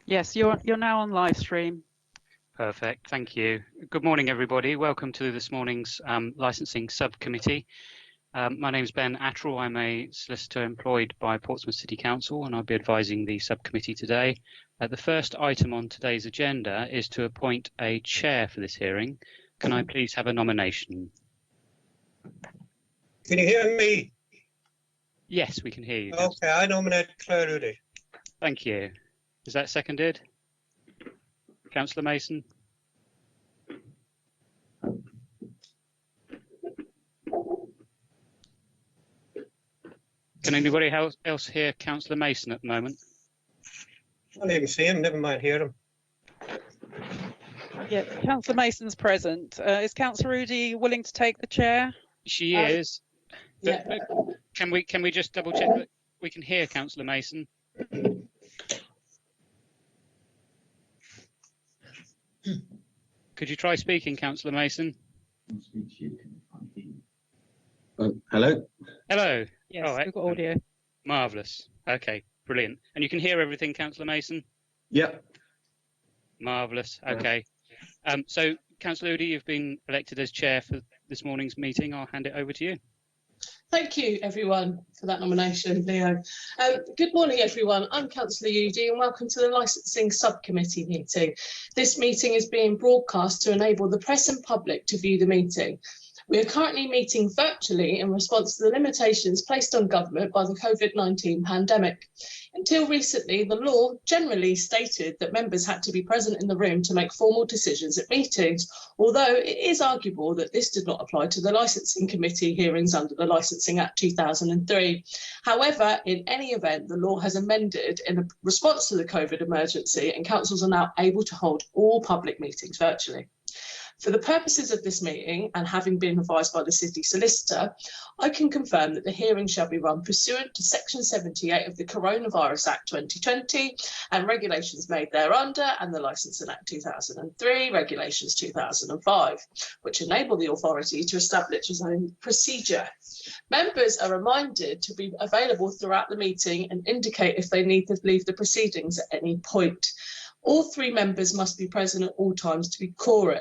Yes, you're now on live stream. Perfect, thank you. Good morning, everybody. Welcome to this morning's licensing subcommittee. My name is Ben Attrell. I'm a solicitor employed by Portsmouth City Council, and I'll be advising the subcommittee today. The first item on today's agenda is to appoint a chair for this hearing. Can I please have a nomination? Can you hear me? Yes, we can hear you. Okay, I nominate Claire Rudy. Thank you. Is that seconded? Councillor Mason? Can anybody else hear Councillor Mason at the moment? I don't even see him, never mind hear him. Yeah, Councillor Mason's present. Is Councillor Rudy willing to take the chair? She is. Yeah. But can we just double check that we can hear Councillor Mason? Could you try speaking, Councillor Mason? Hello? Hello. Yes, we've got audio. Marvellous. Okay, brilliant. And you can hear everything, Councillor Mason? Yep. Marvellous. Okay. So, Councillor Udy, you've been elected as chair for this morning's meeting. I'll hand it over to you. Thank you, everyone, for that nomination, Leo. Good morning, everyone. I'm Councillor Udy, and welcome to the Licensing Subcommittee meeting. This meeting is being broadcast to enable the press and public to view the meeting. We are currently meeting virtually in response to the limitations placed on government by the COVID-19 pandemic. Until recently, the law generally stated that members had to be present in the room to make formal decisions at meetings, although it is arguable that this did not apply to the Licensing Committee hearings under the Licensing Act 2003. However, in any event, the law has amended in response to the COVID emergency, and councils are now able to hold all public meetings virtually. For the purposes of this meeting, and having been advised by the City Solicitor, I can confirm that the hearing shall be run pursuant to Section 78 of the Coronavirus Act 2020 and regulations made thereunder, and the Licensing Act 2003, Regulations 2005, which enable the authority to establish its own procedure. Members are reminded to be available throughout the meeting and indicate if they need to leave the proceedings at any point. All three members must be present at all times to be quorate.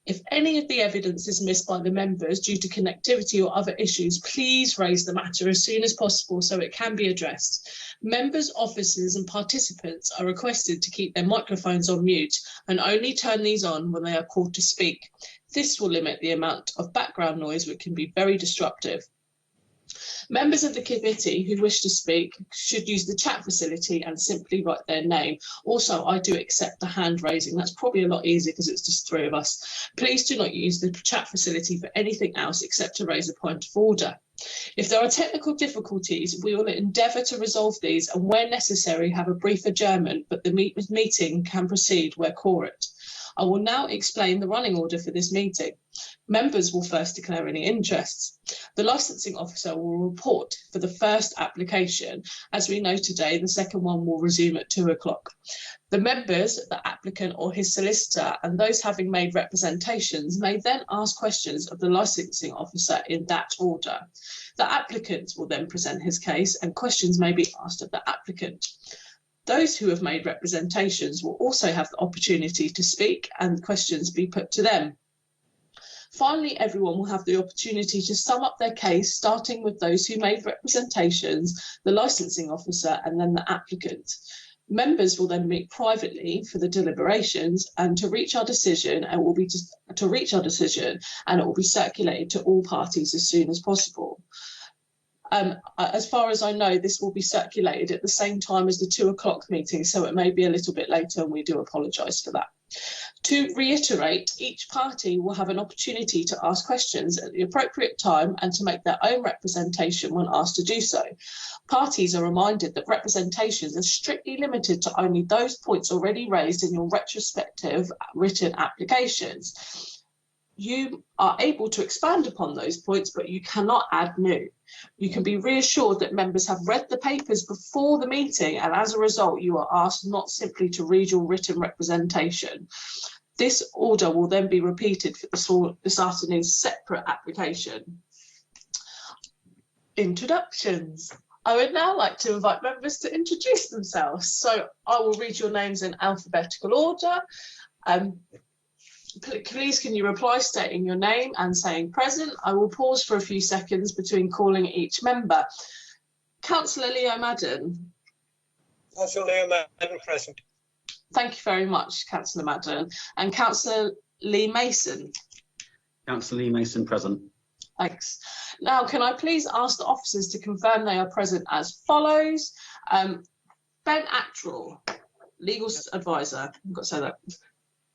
If any of the evidence is missed by the members due to connectivity or other issues, please raise the matter as soon as possible so it can be addressed. Members, officers and participants are requested to keep their microphones on mute and only turn these on when they are called to speak. This will limit the amount of background noise, which can be very disruptive. Members of the committee who wish to speak should use the chat facility and simply write their name. Also, I do accept the hand raising. That's probably a lot easier because it's just three of us. Please do not use the chat facility for anything else except to raise a point of order. If there are technical difficulties, we will endeavour to resolve these and where necessary have a brief adjournment, but the meeting can proceed where quorate. I will now explain the running order for this meeting. Members will first declare any interests. The licensing officer will report for the first application. As we know today, the second one will resume at 2 o'clock. The members, the applicant or his solicitor, and those having made representations may then ask questions of the licensing officer in that order. The applicant will then present his case and questions may be asked of the applicant. Those who have made representations will also have the opportunity to speak and questions be put to them. Finally, everyone will have the opportunity to sum up their case, starting with those who made representations, the licensing officer, and then the applicant. Members will then meet privately for the deliberations and to reach our decision, and it will be circulated to all parties as soon as possible. As far as I know, this will be circulated at the same time as the 2 o'clock meeting, so it may be a little bit later, and we do apologise for that. To reiterate, each party will have an opportunity to ask questions at the appropriate time and to make their own representation when asked to do so. Parties are reminded that representations are strictly limited to only those points already raised in your retrospective written applications. You are able to expand upon those points, but you cannot add new. You can be reassured that members have read the papers before the meeting, and as a result, you are asked not simply to read your written representation. This order will then be repeated for this afternoon's separate application. Introductions. I would now like to invite members to introduce themselves. So I will read your names in alphabetical order. Please can you reply stating your name and saying present. I will pause for a few seconds between calling each member. Councillor Leo Madden. Councillor Leo Madden present. Thank you very much, Councillor Madden. And Councillor Lee Mason. Councillor Lee Mason present. Thanks. Now, can I please ask the officers to confirm they are present as follows? Ben Attrell, legal advisor. I've got to say that.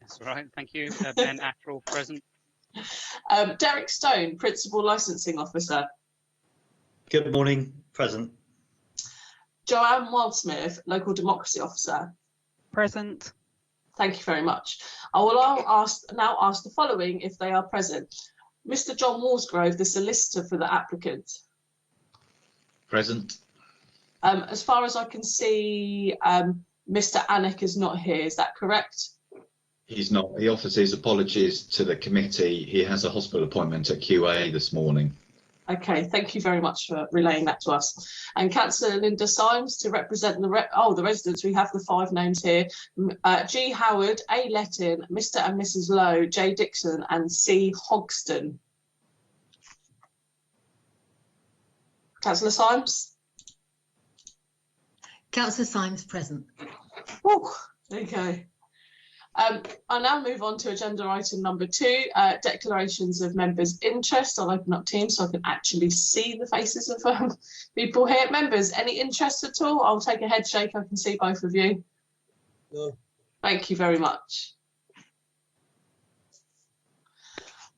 That's all right. Thank you. Ben Attrell present. Derek Stone, principal licensing officer. Good morning, present. Joanne Wildsmith, local democracy officer. Present. Thank you very much. I will now ask the following if they are present. Mr. John Walsgrove, the solicitor for the applicant. Present. As far as I can see, Mr. Anik is not here. Is that correct? He's not. He offers his apologies to the committee. He has a hospital appointment at QA this morning. Okay, thank you very much for relaying that to us. And Councillor Linda Symes to represent the residents. We have the 5 names here: G. Howard, A. Lettin, Mr. and Mrs. Lowe, J. Dixon, and C. Hogston. Councillor Symes. Councillor Symes present. Oh, okay. I now move on to agenda item number 2, declarations of members' interest. I'll open up Teams so I can actually see the faces of people here. Members, any interest at all? I'll take a head shake. I can see both of you. No. Thank you very much.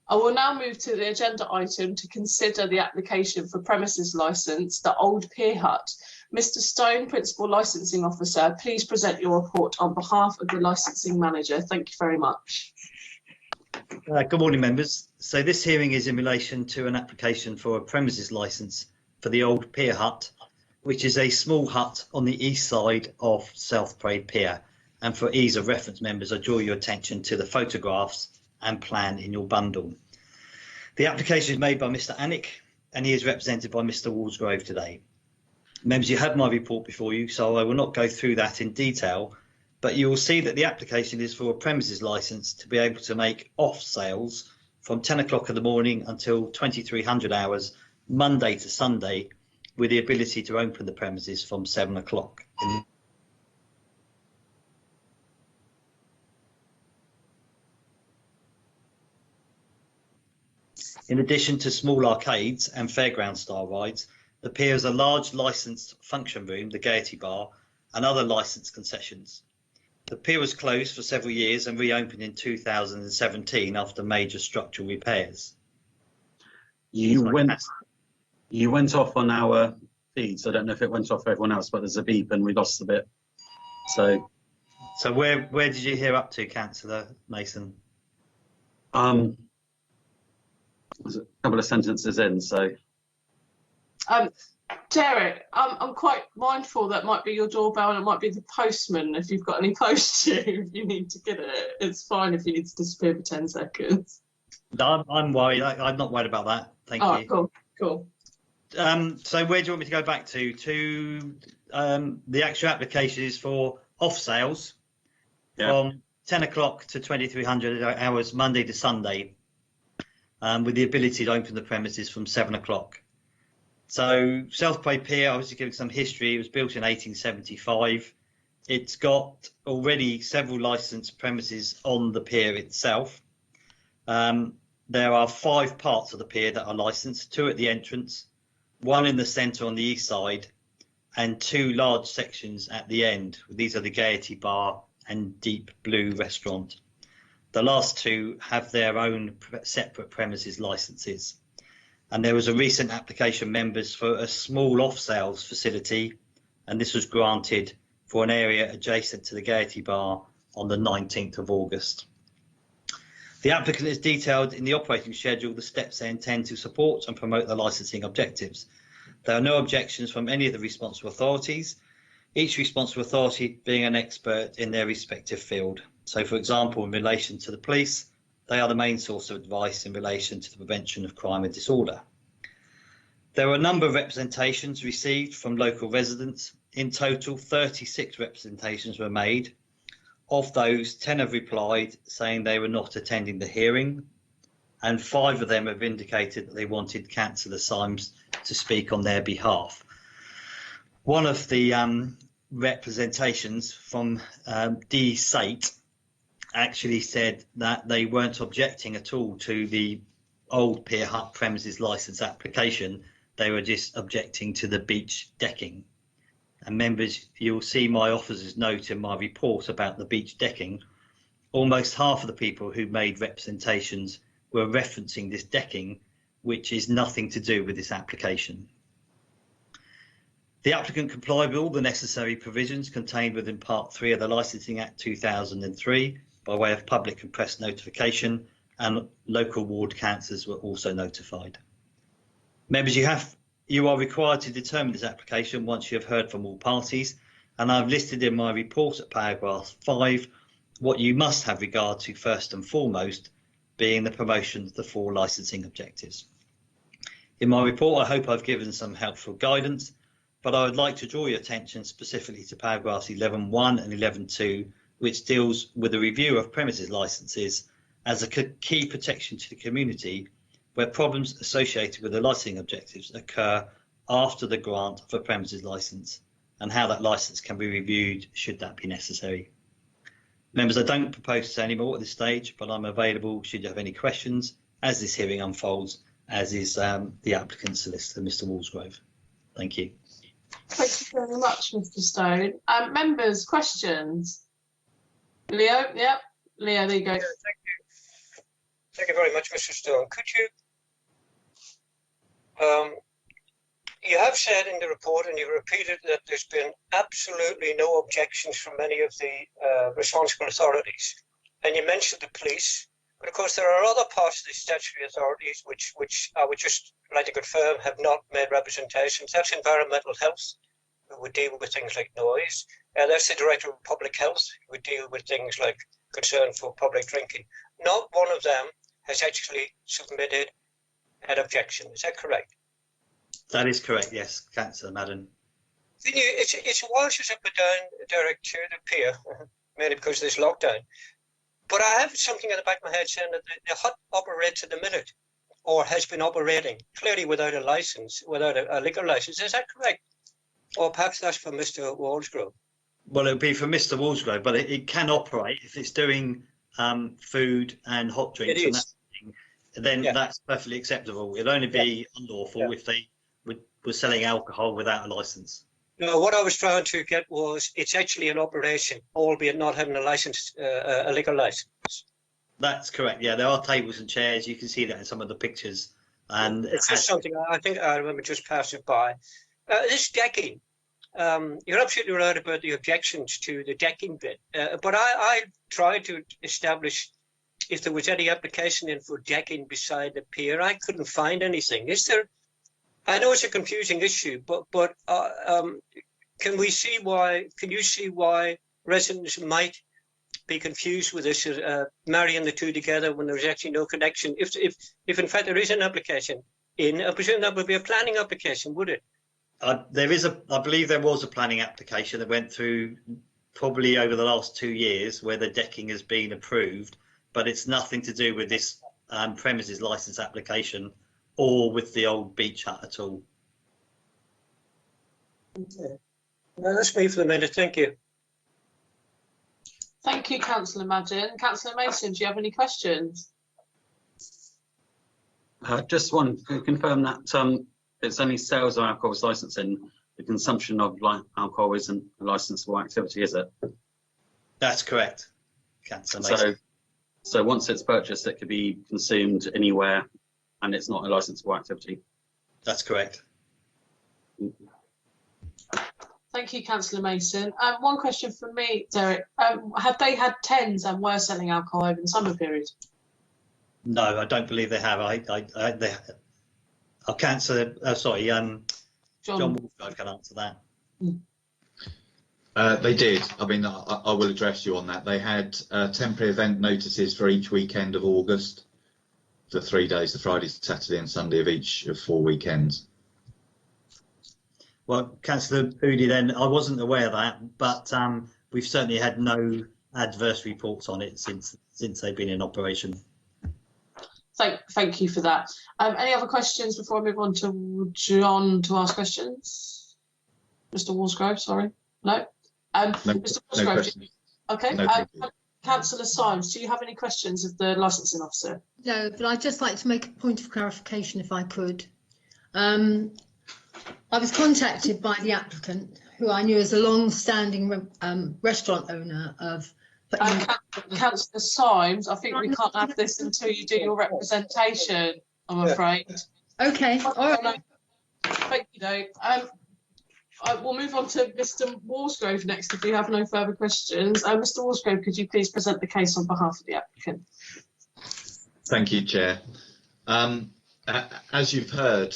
I will now move to the agenda item to consider the application for premises licence, the Old Pier Hut. Mr. Stone, Principal Licensing Officer, please present your report on behalf of the Licensing Manager. Thank you very much. Good morning, members. So this hearing is in relation to an application for a premises licence for the Old Pier Hut, which is a small hut on the east side of South Parade Pier. And for ease of reference, members, I draw your attention to the photographs and plan in your bundle. The application is made by Mr. Anik, and he is represented by Mr. Walsgrove today. Members, you have my report before you, so I will not go through that in detail, but you will see that the application is for a premises licence to be able to make off sales from 10 o'clock in the morning until 2300 hours, Monday to Sunday, with the ability to open the premises from 7 o'clock. In addition to small arcades and fairground style rides, the pier has a large licensed function room, the Gaiety Bar, and other licensed concessions. The pier was closed for several years and reopened in 2017 after major structural repairs. You went off on our feeds. I don't know if it went off for everyone else, but there's a beep and we lost a bit. So where did you hear up to, Councillor Mason? there's a couple of sentences in, so. Derek, I'm quite mindful that might be your doorbell and it might be the postman if you've got any post to, if you need to get it. It's fine if you need to disappear for 10 seconds. No, I'm worried. I'm not worried about that. Thank you. Cool. So where do you want me to go back to? The actual application is for off sales from 10 o'clock to 2300 hours, Monday to Sunday, with the ability to open the premises from 7 o'clock. So South Parade Pier, obviously giving some history, it was built in 1875. It's got already several licensed premises on the pier itself. There are 5 parts of the pier that are licensed, 2 at the entrance, 1 in the centre on the east side, and 2 large sections at the end. These are the Gaiety Bar and Deep Blue Restaurant. The last 2 have their own separate premises licences. And there was a recent application, members, for a small off-sales facility, and this was granted for an area adjacent to the Gaiety Bar on the 19th of August. The applicant has detailed in the operating schedule the steps they intend to support and promote the licensing objectives. There are no objections from any of the responsible authorities, each responsible authority being an expert in their respective field. So, for example, in relation to the police, they are the main source of advice in relation to the prevention of crime and disorder. There were a number of representations received from local residents. In total, 36 representations were made. Of those, 10 have replied saying they were not attending the hearing, and 5 of them have indicated that they wanted Councillor Symes to speak on their behalf. One of the representations from D. Sate actually said that they weren't objecting at all to the old Pier Hut premises licence application. They were just objecting to the beach decking. And members, you'll see my officer's note in my report about the beach decking. Almost half of the people who made representations were referencing this decking, which is nothing to do with this application. The applicant complied with all the necessary provisions contained within Part 3 of the Licensing Act 2003 by way of public and press notification, and local ward councillors were also notified. Members, you are required to determine this application once you have heard from all parties, and I've listed in my report at paragraph 5 what you must have regard to first and foremost, being the promotion of the 4 licensing objectives. In my report, I hope I've given some helpful guidance, but I would like to draw your attention specifically to paragraphs 11.1 and 11.2, which deals with the review of premises licences as a key protection to the community where problems associated with the licensing objectives occur after the grant of a premises licence, and how that licence can be reviewed should that be necessary. Members, I don't propose to say any more at this stage, but I'm available should you have any questions as this hearing unfolds, as is the applicant's solicitor, Mr. Walsgrove. Thank you. Thank you very much, Mr. Stone. Members, questions? Leo, yep. Leo, there you go. Yeah, thank you. Thank you very much, Mr. Stone. Could you, you have said in the report, and you've repeated, that there's been absolutely no objections from any of the responsible authorities. And you mentioned the police, but of course there are other parts of the statutory authorities which I would just like to confirm have not made representations. That's environmental health, who would deal with things like noise. That's the Director of Public Health, who would deal with things like concern for public drinking. Not one of them has actually submitted an objection. Is that correct? That is correct, yes, Councillor Madden. It's a while since I've been down, Derek, to the pier, mainly because of this lockdown. But I have something in the back of my head saying that the hut operates at the minute, or has been operating, clearly without a licence, without a liquor licence. Is that correct? Or perhaps that's for Mr. Walsgrove. Well, it would be for Mr. Walsgrove, but it can operate if it's doing food and hot drinks. It is. And that thing, then that's perfectly acceptable. It'd only be unlawful if they were selling alcohol without a licence. No, what I was trying to get was it's actually an operation, albeit not having a license, a liquor license. That's correct. Yeah, there are tables and chairs. You can see that in some of the pictures. And it's just something I think I remember just passing by. This decking, you're absolutely right about the objections to the decking bit. But I tried to establish if there was any application in for decking beside the pier. I couldn't find anything. Is there? I know it's a confusing issue, but can we see why? Can you see why residents might be confused with this, marrying the two together when there's actually no connection? If in fact there is an application in, I presume that would be a planning application, would it? I believe there was a planning application that went through probably over the last 2 years where the decking has been approved, but it's nothing to do with this premises licence application or with the old beach hut at all. Okay. Well, that's me for the minute. Thank you. Thank you, Councillor Madden. Councillor Mason, do you have any questions? Just one to confirm that it's only sales of alcohol is licensing. The consumption of alcohol isn't a licensable activity, is it? That's correct, Councillor Mason. So once it's purchased, it could be consumed anywhere, and it's not a licensable activity. That's correct. Thank you, Councillor Mason. One question from me, Derek. Have they had tens and were selling alcohol over the summer period? No, I don't believe they have. I'll cancel. Sorry, John Wolfgang can answer that. They did. I mean, I will address you on that. They had temporary event notices for each weekend of August, for 3 days, the Friday, Saturday and Sunday of each of 4 weekends. Well, Councillor Udy, then I wasn't aware of that, but we've certainly had no adverse reports on it since they've been in operation. Thank you for that. Any other questions before I move on to John to ask questions? Mr. Walsgrove, sorry. No? Mr. Walsgrove, No okay. no, Councillor Symes, do you have any questions of the licensing officer? No, but I'd just like to make a point of clarification if I could. I was contacted by the applicant, who I knew as a long-standing restaurant owner of. Councillor Symes, I think we can't have this until you do your representation, I'm afraid. Okay, all right. Thank you, Dave. We'll move on to Mr. Walsgrove next if you have no further questions. Mr. Walsgrove, could you please present the case on behalf of the applicant? Thank you, Chair. As you've heard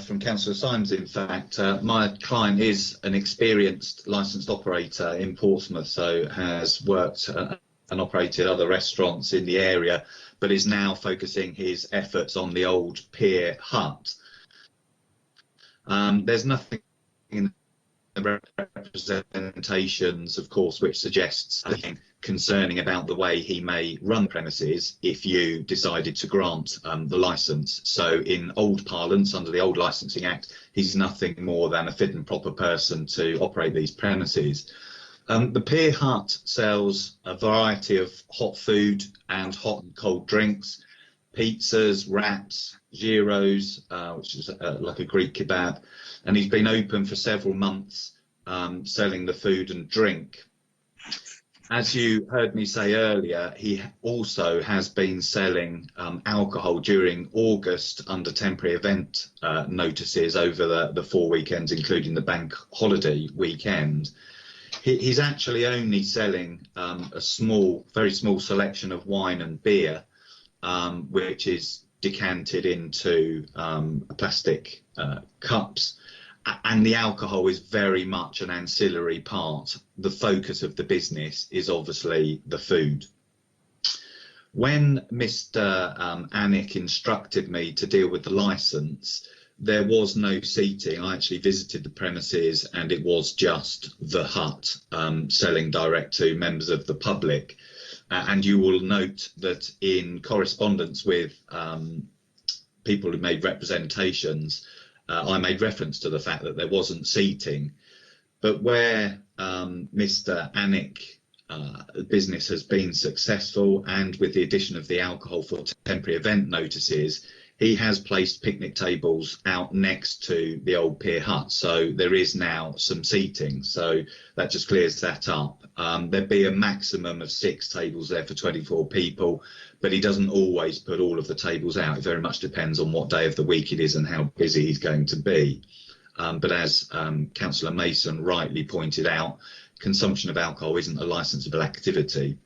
from Councillor Symes, in fact, my client is an experienced licensed operator in Portsmouth, so has worked and operated other restaurants in the area, but is now focusing his efforts on the old pier hut. There's nothing in the representations, of course, which suggests anything concerning about the way he may run premises if you decided to grant the licence. So in old parlance, under the old Licensing Act, he's nothing more than a fit and proper person to operate these premises. The Pier Hut sells a variety of hot food and hot and cold drinks, pizzas, wraps, gyros, which is like a Greek kebab, and he's been open for several months selling the food and drink. As you heard me say earlier, he also has been selling alcohol during August under temporary event notices over the 4 weekends, including the bank holiday weekend. He's actually only selling a very small selection of wine and beer, which is decanted into plastic cups. And the alcohol is very much an ancillary part. The focus of the business is obviously the food. When Mr. Anick instructed me to deal with the licence, there was no seating. I actually visited the premises and it was just the hut, selling direct to members of the public. And you will note that in correspondence with people who made representations, I made reference to the fact that there wasn't seating, but where Mr. Anick, the business has been successful, and with the addition of the alcohol for temporary event notices, he has placed picnic tables out next to the old pier hut. So there is now some seating. So that just clears that up. There'd be a maximum of 6 tables there for 24 people, but he doesn't always put all of the tables out. It very much depends on what day of the week it is and how busy he's going to be. But as Councillor Mason rightly pointed out, consumption of alcohol isn't a licensable activity.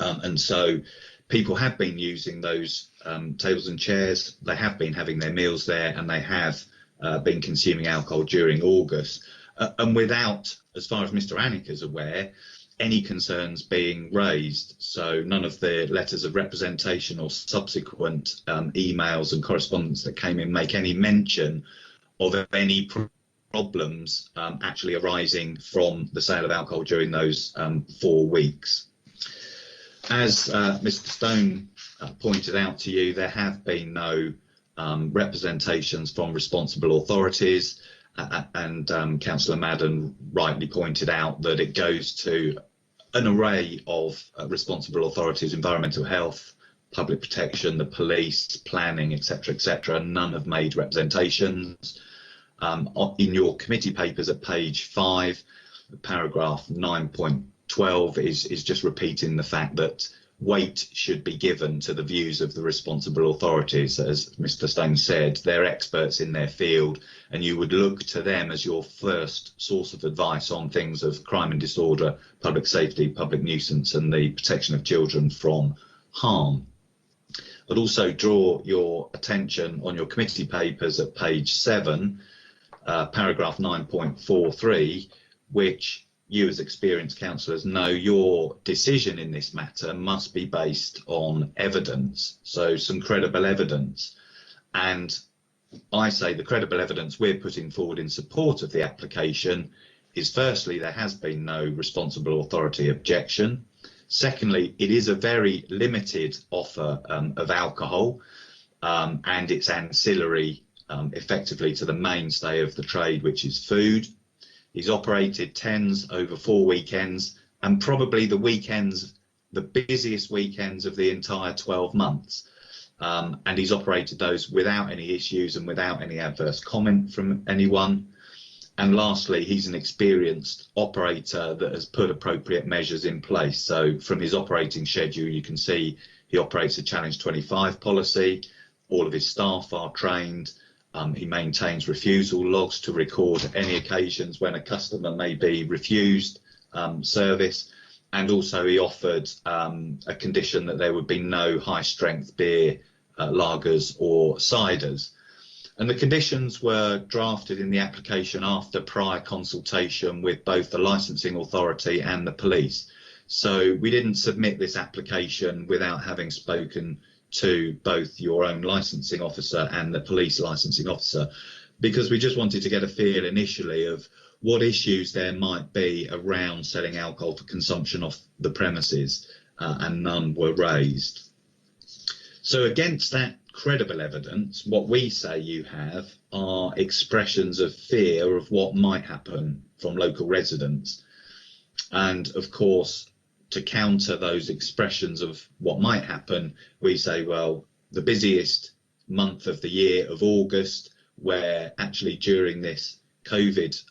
And so people have been using those tables and chairs. They have been having their meals there, and they have been consuming alcohol during August. And without, as far as Mr. Anick is aware, any concerns being raised. So none of the letters of representation or subsequent emails and correspondence that came in make any mention of any problems actually arising from the sale of alcohol during those 4 weeks. As Mr. Stone pointed out to you, there have been no representations from responsible authorities, and Councillor Madden rightly pointed out that it goes to an array of responsible authorities: environmental health, public protection, the police, planning, etc., etc. And none have made representations. In your committee papers at page 5, paragraph 9.12 is just repeating the fact that weight should be given to the views of the responsible authorities. As Mr. Stone said, they're experts in their field, and you would look to them as your first source of advice on things of crime and disorder, public safety, public nuisance, and the protection of children from harm. I'd also draw your attention on your committee papers at page 7, paragraph 9.43, which you as experienced councillors know your decision in this matter must be based on evidence, so some credible evidence. And I say the credible evidence we're putting forward in support of the application is, firstly, there has been no responsible authority objection. Secondly, it is a very limited offer of alcohol and it's ancillary effectively to the mainstay of the trade, which is food. He's operated tens over 4 weekends, and probably the weekends, the busiest weekends of the entire 12 months. And he's operated those without any issues and without any adverse comment from anyone. And lastly, he's an experienced operator that has put appropriate measures in place. So from his operating schedule, you can see he operates a Challenge 25 policy. All of his staff are trained. He maintains refusal logs to record any occasions when a customer may be refused service. And also he offered a condition that there would be no high strength beer, lagers or ciders. And the conditions were drafted in the application after prior consultation with both the licensing authority and the police. So we didn't submit this application without having spoken to both your own licensing officer and the police licensing officer, because we just wanted to get a feel initially of what issues there might be around selling alcohol for consumption off the premises, and none were raised. So against that credible evidence, what we say you have are expressions of fear of what might happen from local residents. And of course, to counter those expressions of what might happen, we say, well, the busiest month of the year of August, where actually during this COVID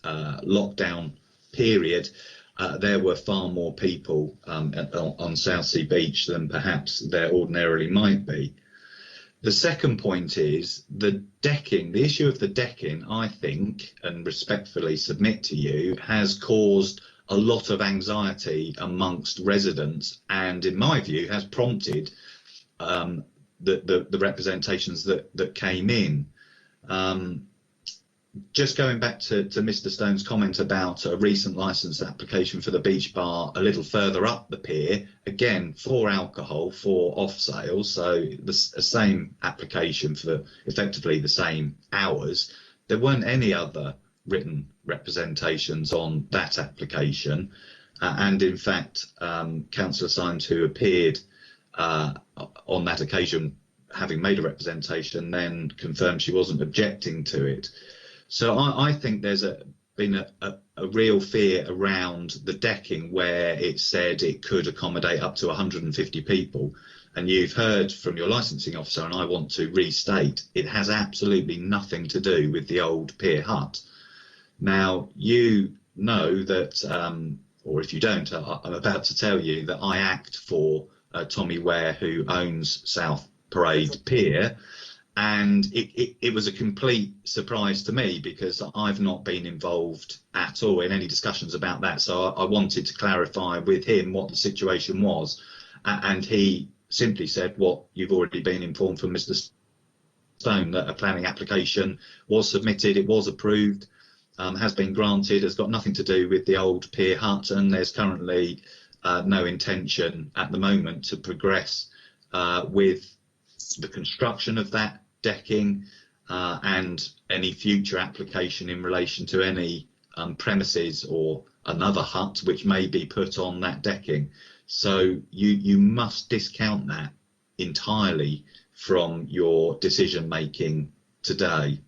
lockdown period, there were far more people on Southsea Beach than perhaps there ordinarily might be. The second point is the decking. The issue of the decking, I think, and respectfully submit to you, has caused a lot of anxiety amongst residents, and in my view has prompted the representations that came in. Just going back to Mr. Stone's comment about a recent licence application for the beach bar a little further up the pier, again for alcohol, for off sales, so the same application for effectively the same hours. There weren't any other written representations on that application, and in fact Councillor Symes, who appeared on that occasion having made a representation, then confirmed she wasn't objecting to it. So I think there's been a real fear around the decking where it said it could accommodate up to 150 people. And you've heard from your licensing officer, and I want to restate, it has absolutely nothing to do with the old pier hut. Now, you know that, or if you don't, I'm about to tell you that I act for Tommy Ware, who owns South Parade Pier. And it was a complete surprise to me because I've not been involved at all in any discussions about that. So I wanted to clarify with him what the situation was. And he simply said what you've already been informed from Mr. Stone, that a planning application was submitted, it was approved, has been granted, has got nothing to do with the old pier hut, and there's currently no intention at the moment to progress with the construction of that decking and any future application in relation to any premises or another hut which may be put on that decking. So you must discount that entirely from your decision making today.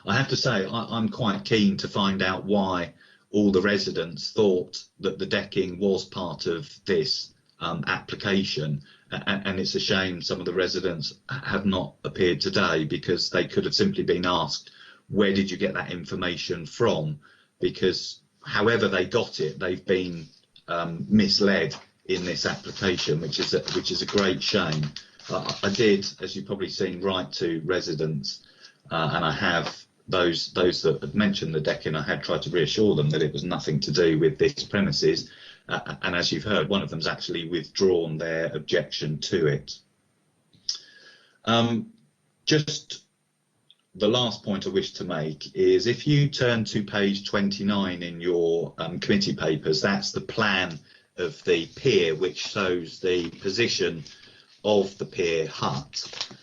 I have to say I'm quite keen to find out why all the residents thought that the decking was part of this application, and it's a shame some of the residents have not appeared today, because they could have simply been asked, where did you get that information from? Because however they got it, they've been misled in this application, which is a great shame. I did, as you've probably seen, write to residents, and I have those that had mentioned the decking, I had tried to reassure them that it was nothing to do with this premises. And as you've heard, one of them's actually withdrawn their objection to it. Just the last point I wish to make is, if you turn to page 29 in your committee papers, that's the plan of the pier, which shows the position of the pier hut.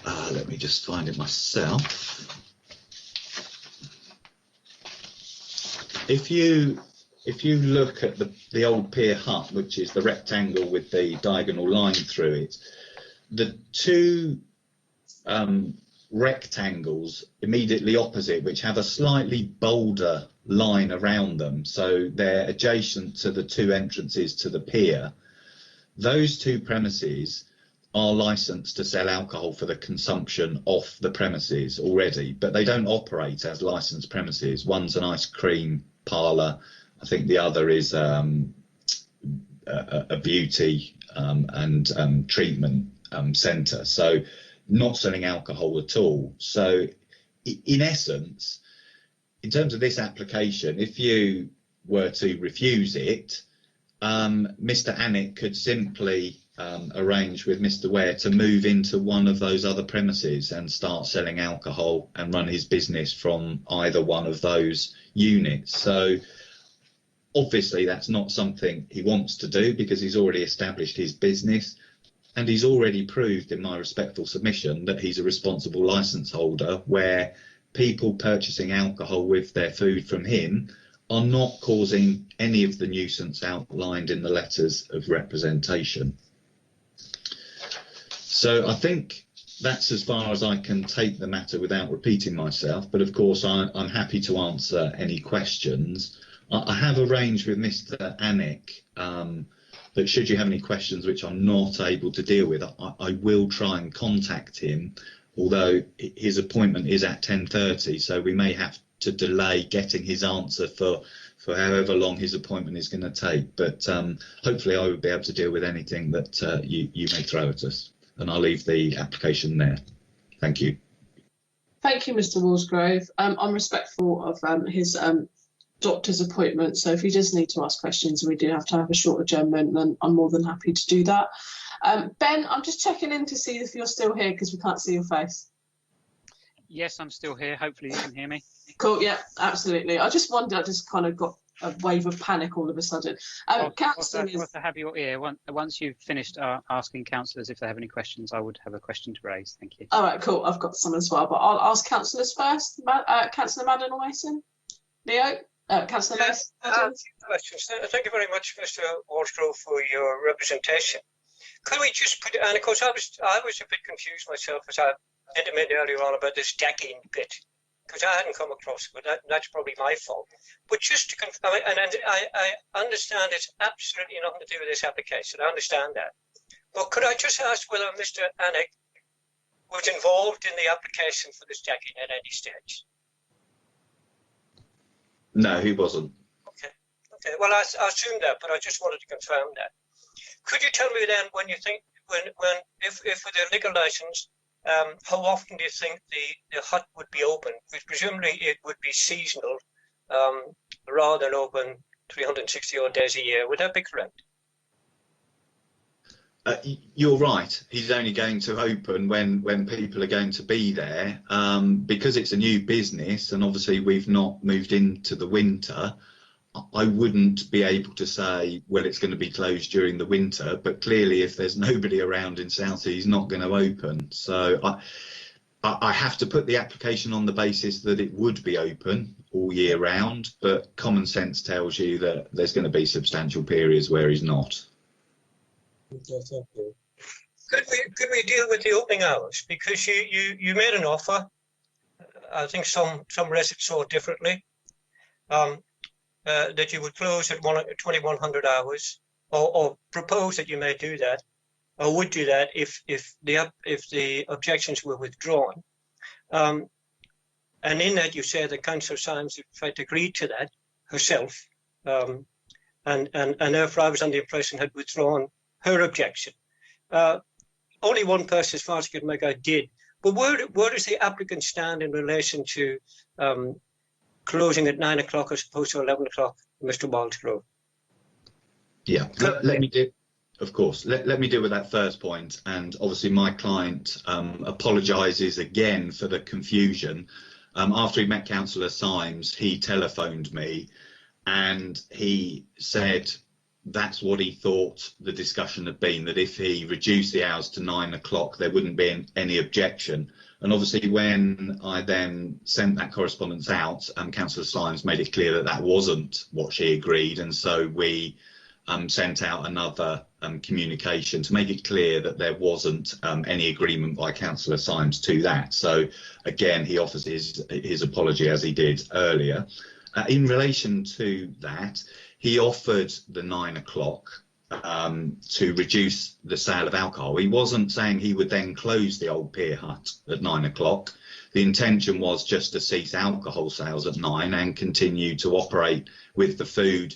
Let me just find it myself. If you look at the old pier hut, which is the rectangle with the diagonal line through it, the two rectangles immediately opposite, which have a slightly bolder line around them, so they're adjacent to the two entrances to the pier, those two premises are licensed to sell alcohol for the consumption off the premises already, but they don't operate as licensed premises. One's an ice cream parlour, I think the other is a beauty and treatment centre, so not selling alcohol at all. So in essence, in terms of this application, if you were to refuse it, Mr. Annick could simply arrange with Mr. Ware to move into one of those other premises and start selling alcohol and run his business from either one of those units. So obviously that's not something he wants to do, because he's already established his business and he's already proved in my respectful submission that he's a responsible licence holder, where people purchasing alcohol with their food from him are not causing any of the nuisance outlined in the letters of representation. So I think that's as far as I can take the matter without repeating myself, but of course I'm happy to answer any questions. I have arranged with Mr. Annick that should you have any questions which I'm not able to deal with, I will try and contact him, although his appointment is at 10:30, so we may have to delay getting his answer for however long his appointment is going to take. But hopefully I will be able to deal with anything that you may throw at us, and I'll leave the application there. Thank you. Thank you, Mr. Walsgrove. I'm respectful of his doctor's appointment, so if he does need to ask questions and we do have to have a short adjournment, then I'm more than happy to do that. Ben, I'm just checking in to see if you're still here, because we can't see your face. Yes, I'm still here. Hopefully you can hear me. Cool, yeah, absolutely. I just wondered, I just kind of got a wave of panic all of a sudden. Councillor is... to have your ear. Once you've finished asking councillors if they have any questions, I would have a question to raise. Thank you. All right, cool. I've got some as well, but I'll ask councillors first. Councillor Madden or Mason? Leo? Councillor Mason? Questions. Thank you very much, Mr. Walsgrove, for your representation. Could we just put, and of course I was a bit confused myself, as I intimated earlier on about this decking bit, because I hadn't come across it, but that's probably my fault. But just to confirm, and I understand it's absolutely nothing to do with this application, I understand that. But could I just ask whether Mr. Annick was involved in the application for this decking at any stage? No, he wasn't. Okay. Well, I assumed that, but I just wanted to confirm that. Could you tell me then, when you think, if with a liquor license, how often do you think the hut would be open? Because presumably it would be seasonal, rather than open 360 odd days a year. Would that be correct? You're right. He's only going to open when people are going to be there, because it's a new business, and obviously we've not moved into the winter. I wouldn't be able to say, well, it's going to be closed during the winter, but clearly if there's nobody around in Southsea, he's not going to open. So I have to put the application on the basis that it would be open all year round, but common sense tells you that there's going to be substantial periods where he's not. Okay, thank you. Could we deal with the opening hours? Because you made an offer. I think some residents saw it differently. That you would close at 2100 hours, or propose that you may do that, or would do that if the objections were withdrawn. And in that you say that Councillor Symes in fact agreed to that herself, and therefore I was under the impression had withdrawn her objection. Only one person, as far as I could make out, did. But where does the applicant stand in relation to closing at 9 o'clock as opposed to 11 o'clock, Mr. Walsgrove? Yeah, let me do, of course, let me deal with that first point. And obviously my client apologises again for the confusion. After he met Councillor Symes, he telephoned me and he said that's what he thought the discussion had been, that if he reduced the hours to 9 o'clock, there wouldn't be any objection. And obviously, when I then sent that correspondence out, Councillor Symes made it clear that that wasn't what she agreed. And so we sent out another communication to make it clear that there wasn't any agreement by Councillor Symes to that. So again, he offers his apology, as he did earlier. In relation to that, he offered the 9 o'clock to reduce the sale of alcohol. He wasn't saying he would then close the old Pier Hut at 9 o'clock. The intention was just to cease alcohol sales at 9 and continue to operate with the food,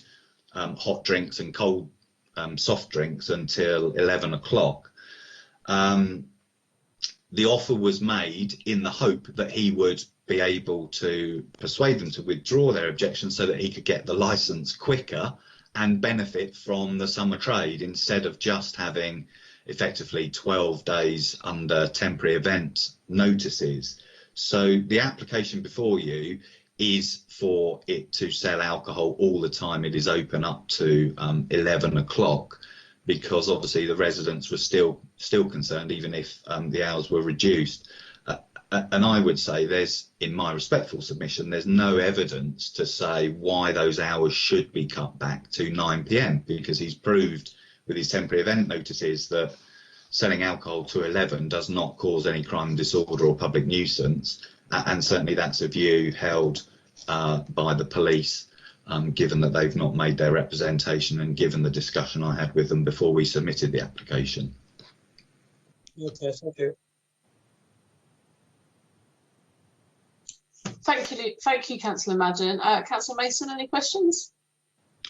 hot drinks and cold soft drinks until 11 o'clock. The offer was made in the hope that he would be able to persuade them to withdraw their objection so that he could get the licence quicker and benefit from the summer trade, instead of just having effectively 12 days under temporary event notices. So the application before you is for it to sell alcohol all the time it is open up to 11 o'clock, because obviously the residents were still concerned, even if the hours were reduced. And I would say there's, in my respectful submission, there's no evidence to say why those hours should be cut back to 9 p.m, because he's proved with his temporary event notices that selling alcohol to 11 does not cause any crime and disorder or public nuisance. And certainly that's a view held by the police, given that they've not made their representation and given the discussion I had with them before we submitted the application. Okay, thank you. Thank you, Councillor Madden. Councillor Mason, any questions?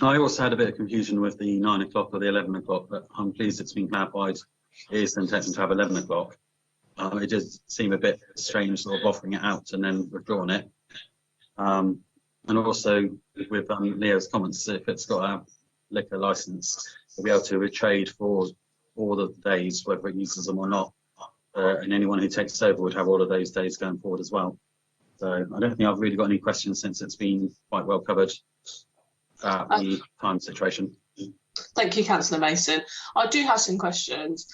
I also had a bit of confusion with the 9 o'clock or the 11 o'clock, but I'm pleased it's been clarified. It is the intention to have 11 o'clock. It does seem a bit strange sort of offering it out and then withdrawing it. And also with Leo's comments, if it's got a liquor licence, to be able to retrade for all the days, whether it uses them or not. And anyone who takes over would have all of those days going forward as well. So I don't think I've really got any questions, since it's been quite well covered the time situation. Thank you, Councillor Mason. I do have some questions.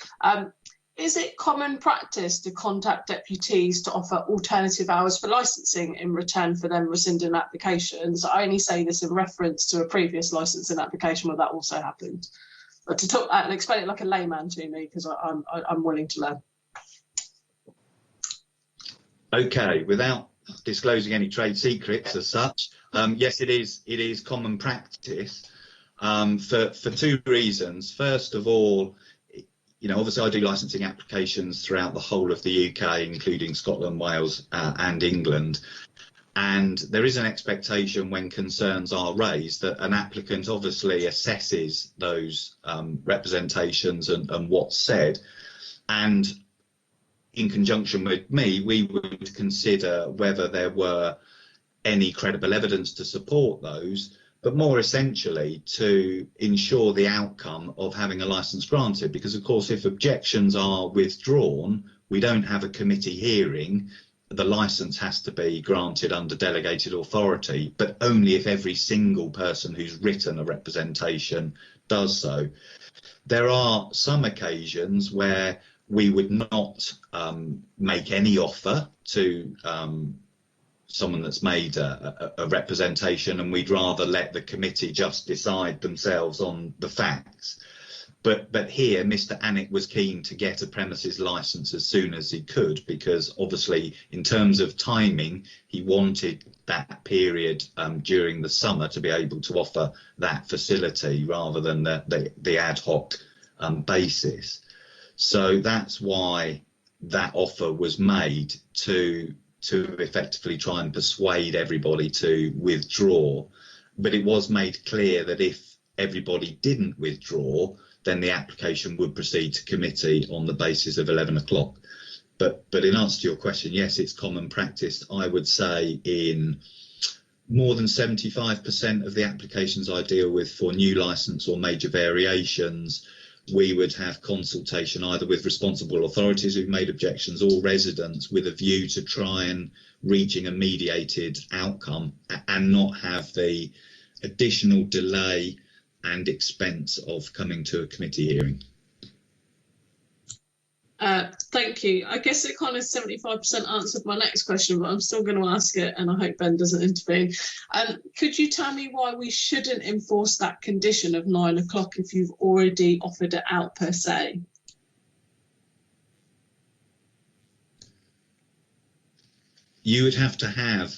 Is it common practice to contact deputies to offer alternative hours for licensing in return for them rescinding applications? I only say this in reference to a previous licensing application where that also happened. But to talk and explain it like a layman to me, because I'm willing to learn. Okay, without disclosing any trade secrets as such, yes, it is common practice for two reasons. First of all, obviously I do licensing applications throughout the whole of the UK, including Scotland, Wales and England. And there is an expectation when concerns are raised that an applicant obviously assesses those representations and what's said. And in conjunction with me, we would consider whether there were any credible evidence to support those, but more essentially to ensure the outcome of having a licence granted. Because of course, if objections are withdrawn, we don't have a committee hearing. The licence has to be granted under delegated authority, but only if every single person who's written a representation does so. There are some occasions where we would not make any offer to someone that's made a representation, and we'd rather let the committee just decide themselves on the facts. But here, Mr. Annick was keen to get a premises licence as soon as he could, because obviously, in terms of timing, he wanted that period during the summer to be able to offer that facility rather than the ad hoc basis. So that's why that offer was made, to effectively try and persuade everybody to withdraw. But it was made clear that if everybody didn't withdraw, then the application would proceed to committee on the basis of 11 o'clock. But in answer to your question, yes, it's common practice. I would say in more than 75% of the applications I deal with for new licence or major variations, we would have consultation either with responsible authorities who've made objections or residents, with a view to try and reaching a mediated outcome and not have the additional delay and expense of coming to a committee hearing. Thank you. I guess it kind of 75% answered my next question, but I'm still going to ask it, and I hope Ben doesn't intervene. Could you tell me why we shouldn't enforce that condition of 9 o'clock if you've already offered it out per se? You would have to have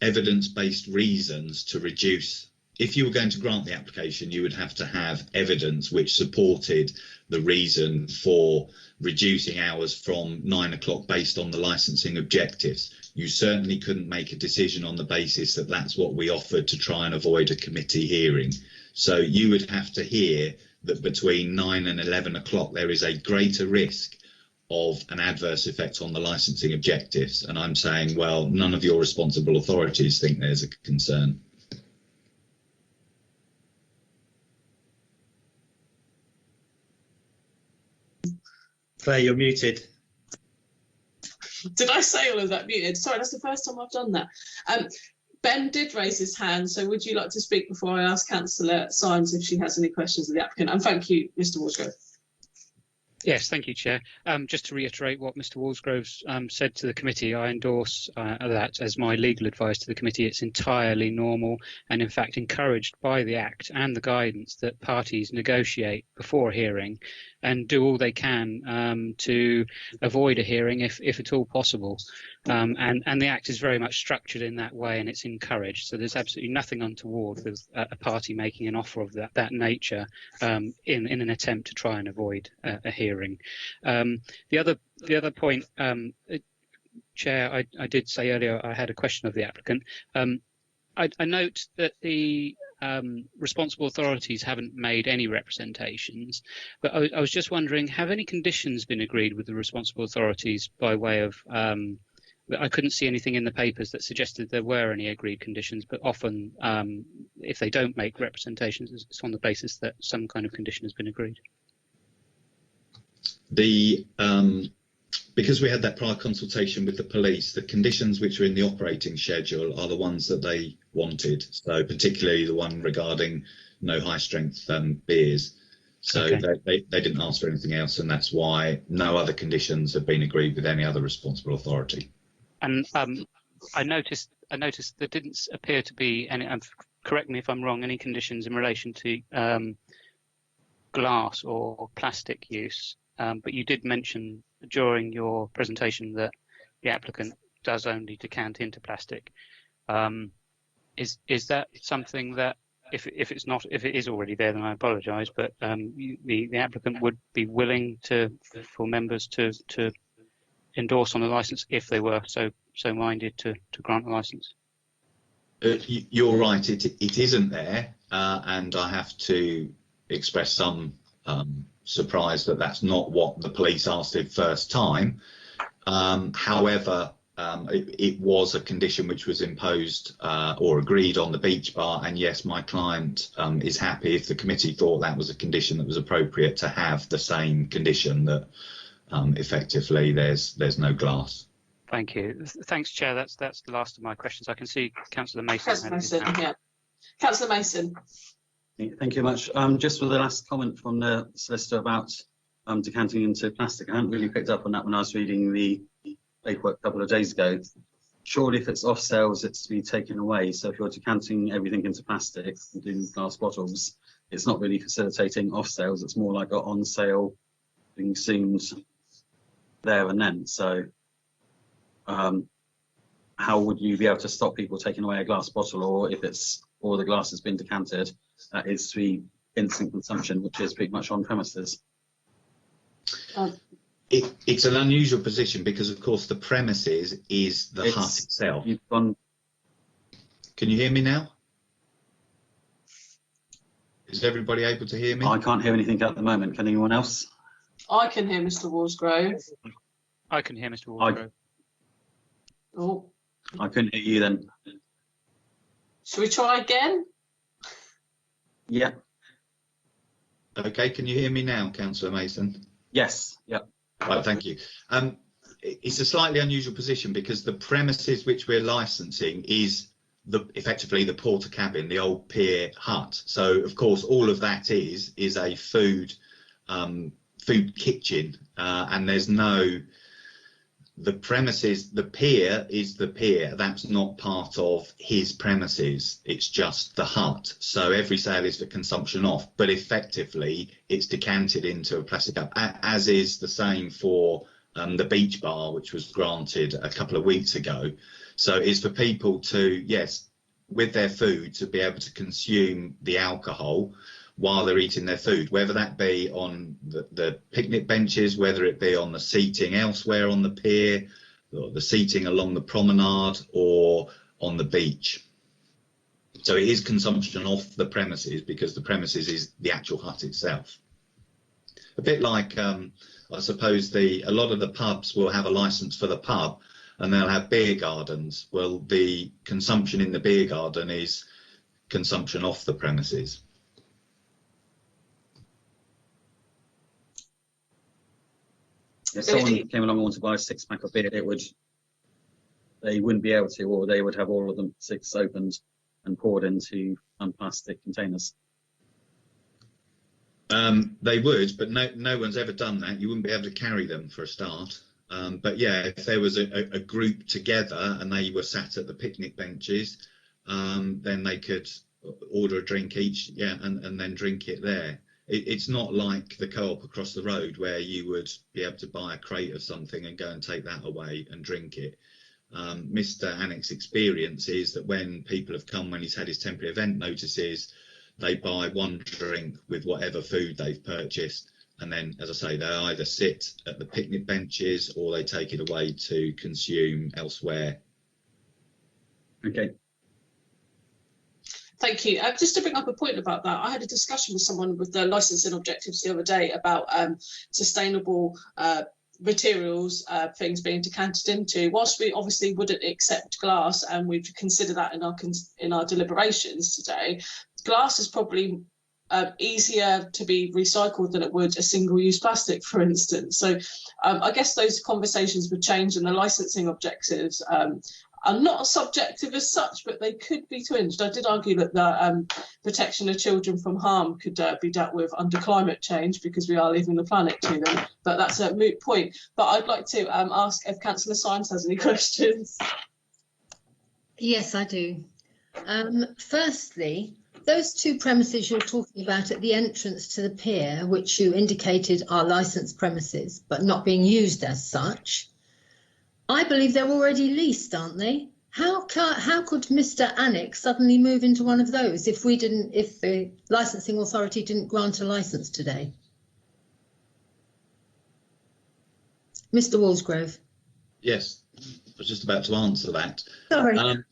evidence-based reasons to reduce. If you were going to grant the application, you would have to have evidence which supported the reason for reducing hours from 9 o'clock based on the licensing objectives. You certainly couldn't make a decision on the basis that that's what we offered to try and avoid a committee hearing. So you would have to hear that between 9 and 11 o'clock there is a greater risk of an adverse effect on the licensing objectives. And I'm saying, well, none of your responsible authorities think there's a concern. Claire, you're muted. Did I say all of that muted? Sorry, that's the first time I've done that. Ben did raise his hand, so would you like to speak before I ask Councillor Symes if she has any questions of the applicant? And thank you, Mr Walsgrove. Yes, thank you, Chair. Just to reiterate what Mr Walsgrove's said to the committee, I endorse that as my legal advice to the committee. It's entirely normal and in fact encouraged by the Act and the guidance that parties negotiate before a hearing and do all they can to avoid a hearing if at all possible. And the Act is very much structured in that way, and it's encouraged. So there's absolutely nothing untoward with a party making an offer of that nature in an attempt to try and avoid a hearing. The other point, Chair, I did say earlier I had a question of the applicant. I note that the responsible authorities haven't made any representations, but I was just wondering, have any conditions been agreed with the responsible authorities by way of I couldn't see anything in the papers that suggested there were any agreed conditions, but often if they don't make representations, it's on the basis that some kind of condition has been agreed. Because we had that prior consultation with the police, the conditions which are in the operating schedule are the ones that they wanted. So particularly the one regarding no high strength beers. So okay. they didn't ask for anything else, and that's why no other conditions have been agreed with any other responsible authority. And I noticed there didn't appear to be any, correct me if I'm wrong, any conditions in relation to glass or plastic use. But you did mention during your presentation that the applicant does only decant into plastic. Is that something that, if it is already there, then I apologise, but the applicant would be willing for members to endorse on the licence if they were so minded to grant the licence? You're right, it isn't there, and I have to express some surprise that that's not what the police asked the first time. However, it was a condition which was imposed or agreed on the beach bar, and yes, my client is happy if the committee thought that was a condition that was appropriate to have the same condition that effectively there's no glass. Thank you. Thanks, Chair. That's the last of my questions. I can see Councillor Mason. Councillor Mason, yeah. Councillor Mason. Thank you very much. Just for the last comment from the solicitor about decanting into plastic, I hadn't really picked up on that when I was reading the paperwork a couple of days ago. Surely if it's off sales, it's to be taken away. So if you're decanting everything into plastic, including glass bottles, it's not really facilitating off sales. It's more like an on sale being consumed there and then. So how would you be able to stop people taking away a glass bottle, or if all the glass has been decanted, that is to be instant consumption, which is pretty much on premises? It's an unusual position because, of course, the premises is the hut itself. Can you hear me now? Is everybody able to hear me? I can't hear anything at the moment. Can anyone else? I can hear Mr. Walsgrove. I can hear Mr. Walsgrove. Oh. I couldn't hear you then. Shall we try again? Yeah. Okay, can you hear me now, Councillor Mason? Yes, yeah. Right, thank you. It's a slightly unusual position because the premises which we're licensing is effectively the porter cabin, the old pier hut. So of course all of that is a food kitchen, and there's no, the premises, the pier is the pier, that's not part of his premises, it's just the hut. So every sale is for consumption off, but effectively it's decanted into a plastic cup, as is the same for the beach bar, which was granted a couple of weeks ago. So it's for people to, yes, with their food, to be able to consume the alcohol while they're eating their food, whether that be on the picnic benches, whether it be on the seating elsewhere on the pier, or the seating along the promenade, or on the beach. So it is consumption off the premises, because the premises is the actual hut itself. A bit like, I suppose, a lot of the pubs will have a licence for the pub, and they'll have beer gardens. Well, the consumption in the beer garden is consumption off the premises. If someone came along and wanted to buy a 6-pack of beer, they wouldn't be able to, or they would have all of them 6 opened and poured into plastic containers. They would, but no one's ever done that. You wouldn't be able to carry them for a start. But yeah, if there was a group together and they were sat at the picnic benches, then they could order a drink each, yeah, and then drink it there. It's not like the Co-op across the road where you would be able to buy a crate of something and go and take that away and drink it. Mr. Annick's experience is that when people have come, when he's had his temporary event notices, they buy one drink with whatever food they've purchased, and then, as I say, they either sit at the picnic benches or they take it away to consume elsewhere. Okay. Thank you. Just to bring up a point about that, I had a discussion with someone with the licensing objectives the other day about sustainable materials, things being decanted into. Whilst we obviously wouldn't accept glass, and we'd consider that in our deliberations today, glass is probably easier to be recycled than it would a single-use plastic, for instance. So I guess those conversations would change, and the licensing objectives are not subjective as such, but they could be twinged. I did argue that the protection of children from harm could be dealt with under climate change, because we are leaving the planet to them, but that's a moot point. But I'd like to ask if Councillor Symes has any questions. Yes, I do. Firstly, those 2 premises you're talking about at the entrance to the pier, which you indicated are licensed premises but not being used as such, I believe they're already leased, aren't they? How could Mr. Annick suddenly move into one of those if the licensing authority didn't grant a licence today? Mr. Walsgrove. Yes, I was just about to answer that. Sorry.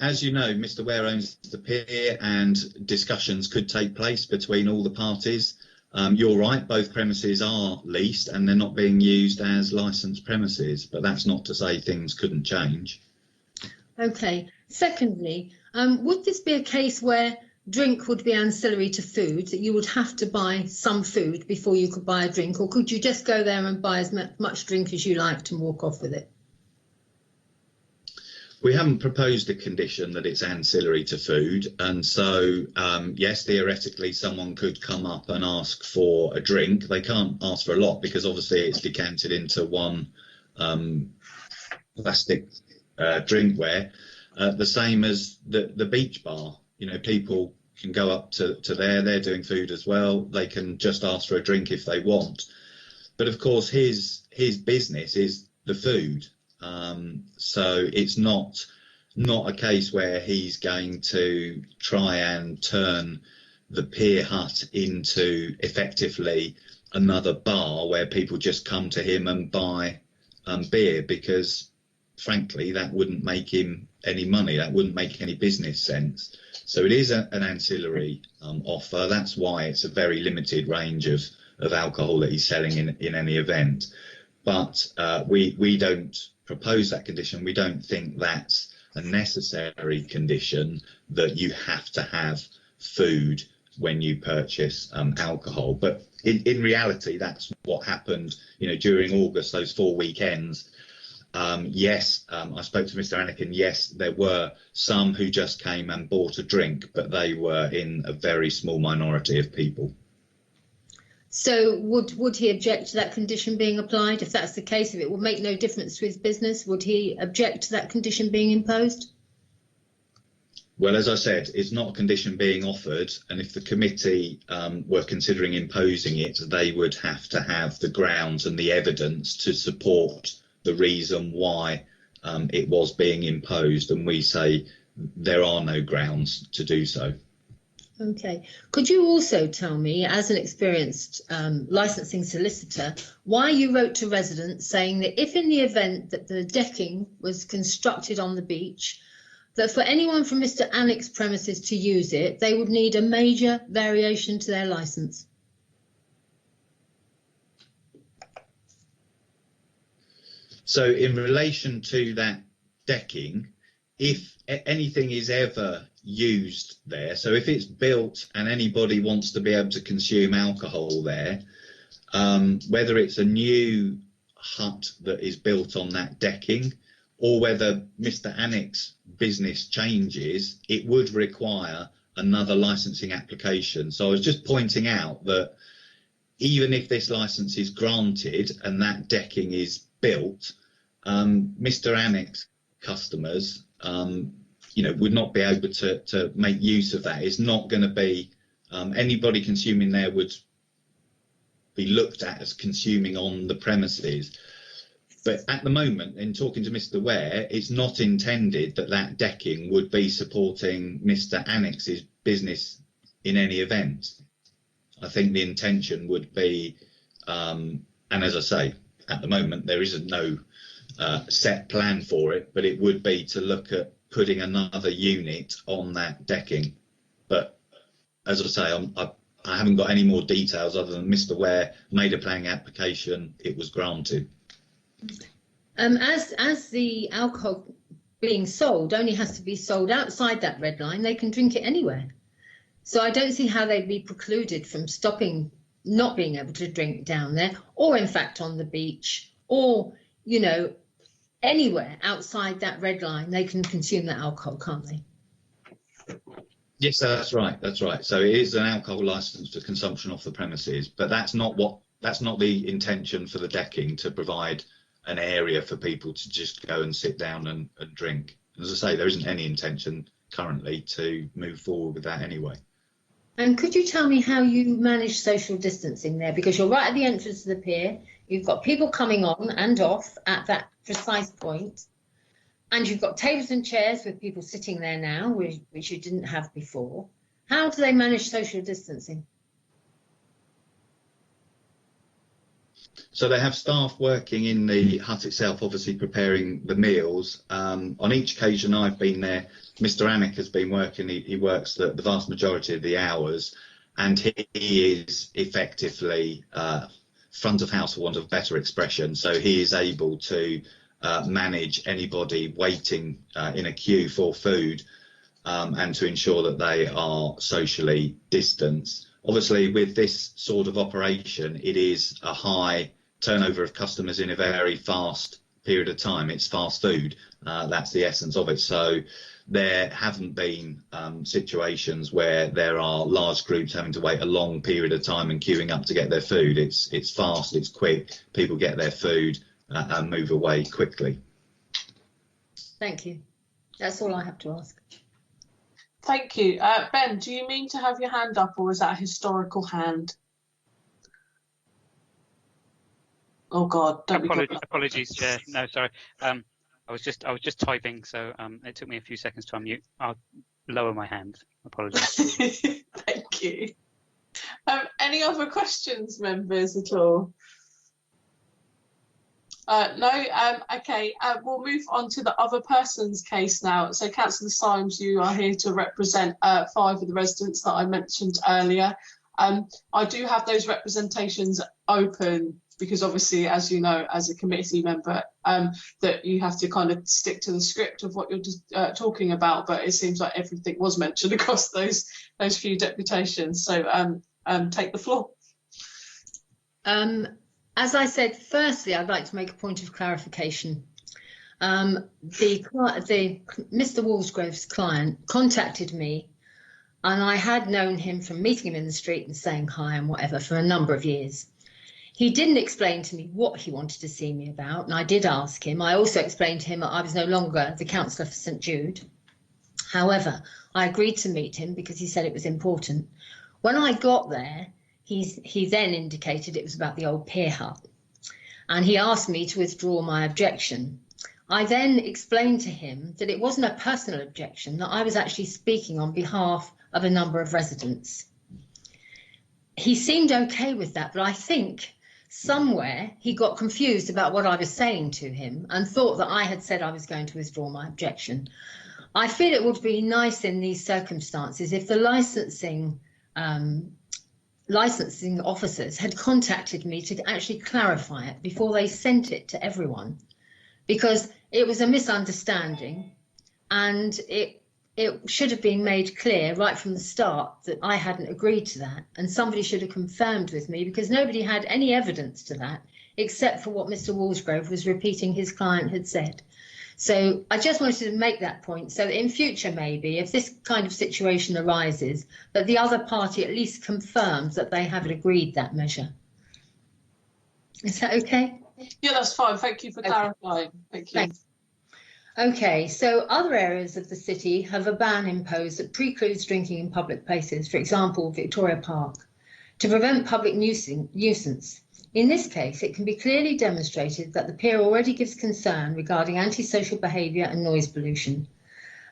As you know, Mr. Ware owns the pier, and discussions could take place between all the parties. You're right, both premises are leased and they're not being used as licensed premises, but that's not to say things couldn't change. Okay. Secondly, would this be a case where drink would be ancillary to food, that you would have to buy some food before you could buy a drink, or could you just go there and buy as much drink as you liked and walk off with it? We haven't proposed a condition that it's ancillary to food, and so yes, theoretically someone could come up and ask for a drink. They can't ask for a lot because obviously it's decanted into one plastic drinkware. The same as the beach bar. You know, people can go up to there, they're doing food as well. They can just ask for a drink if they want. But of course his business is the food. So it's not a case where he's going to try and turn the pier hut into effectively another bar where people just come to him and buy beer, because frankly that wouldn't make him any money, that wouldn't make any business sense. So it is an ancillary offer. That's why it's a very limited range of alcohol that he's selling in any event. But we don't propose that condition. We don't think that's a necessary condition, that you have to have food when you purchase alcohol. But in reality, that's what happened, you know, during August, those 4 weekends. yes, I spoke to Mr. Anakin. Yes, there were some who just came and bought a drink, but they were in a very small minority of people. So would he object to that condition being applied? If that's the case, if it will make no difference to his business, would he object to that condition being imposed? Well, as I said, it's not a condition being offered, and if the committee were considering imposing it, they would have to have the grounds and the evidence to support the reason why it was being imposed, and we say there are no grounds to do so. Okay. Could you also tell me, as an experienced licensing solicitor, why you wrote to residents saying that if in the event that the decking was constructed on the beach, that for anyone from Mr. Anick's premises to use it, they would need a major variation to their licence? So in relation to that decking, if anything is ever used there, so if it's built and anybody wants to be able to consume alcohol there, whether it's a new hut that is built on that decking or whether Mr. Anick's business changes, it would require another licensing application. So I was just pointing out that even if this license is granted and that decking is built, Mr. Anick's customers would not be able to make use of that. It's not going to be anybody consuming there would be looked at as consuming on the premises. But at the moment, in talking to Mr. Ware, it's not intended that that decking would be supporting Mr. Anick's business in any event. I think the intention would be, and as I say, at the moment there isn't no set plan for it, but it would be to look at putting another unit on that decking. But as I say, I haven't got any more details other than Mr. Ware made a planning application, it was granted. As the alcohol being sold only has to be sold outside that red line, they can drink it anywhere. So I don't see how they'd be precluded from not being able to drink down there, or in fact on the beach, or anywhere outside that red line they can consume that alcohol, can't they? Yes, that's right. That's right. So it is an alcohol license for consumption off the premises, but that's not the intention for the decking, to provide an area for people to just go and sit down and drink. As I say, there isn't any intention currently to move forward with that anyway. And could you tell me how you manage social distancing there? Because you're right at the entrance to the pier, you've got people coming on and off at that precise point, and you've got tables and chairs with people sitting there now, which you didn't have before. How do they manage social distancing? So they have staff working in the hut itself, obviously preparing the meals. On each occasion I've been there, Mr. Anick has been working. He works the vast majority of the hours, and he is effectively front of house, for want of a better expression. So he is able to manage anybody waiting in a queue for food and to ensure that they are socially distanced. Obviously, with this sort of operation, it is a high turnover of customers in a very fast period of time. It's fast food. That's the essence of it. So there haven't been situations where there are large groups having to wait a long period of time and queuing up to get their food. It's fast, it's quick. People get their food and move away quickly. Thank you. That's all I have to ask. Thank you. Ben, do you mean to have your hand up, or is that a historical hand? Oh God, don't Apologies, Chair. No, sorry. I was just typing, so it took me a few seconds to unmute. I'll lower my hand. Apologies. Thank you. Any other questions, members, at all? No. Okay. We'll move on to the other person's case now. So, Councillor Symes, you are here to represent 5 of the residents that I mentioned earlier. I do have those representations open because, obviously, as you know, as a committee member, that you have to kind of stick to the script of what you're just talking about. But it seems like everything was mentioned across those few deputations. So, take the floor. As I said, firstly, I'd like to make a point of clarification. Mr. Walsgrove's client contacted me, and I had known him from meeting him in the street and saying hi and whatever for a number of years. He didn't explain to me what he wanted to see me about, and I did ask him. I also explained to him that I was no longer the councillor for St Jude. However, I agreed to meet him because he said it was important. When I got there, he then indicated it was about the old pier hut, and he asked me to withdraw my objection. I then explained to him that it wasn't a personal objection, that I was actually speaking on behalf of a number of residents. He seemed okay with that, but I think somewhere he got confused about what I was saying to him and thought that I had said I was going to withdraw my objection. I feel it would be nice in these circumstances if the licensing officers had contacted me to actually clarify it before they sent it to everyone, because it was a misunderstanding, and it should have been made clear right from the start that I hadn't agreed to that, and somebody should have confirmed with me, because nobody had any evidence to that except for what Mr. Walsgrove was repeating his client had said. So I just wanted to make that point, so that in future, maybe, if this kind of situation arises, that the other party at least confirms that they haven't agreed that measure. Is that okay? Yeah, that's fine. Thank you for clarifying. Thank you. Thanks. Okay, so other areas of the city have a ban imposed that precludes drinking in public places, for example, Victoria Park, to prevent public nuisance. In this case, it can be clearly demonstrated that the pier already gives concern regarding antisocial behaviour and noise pollution.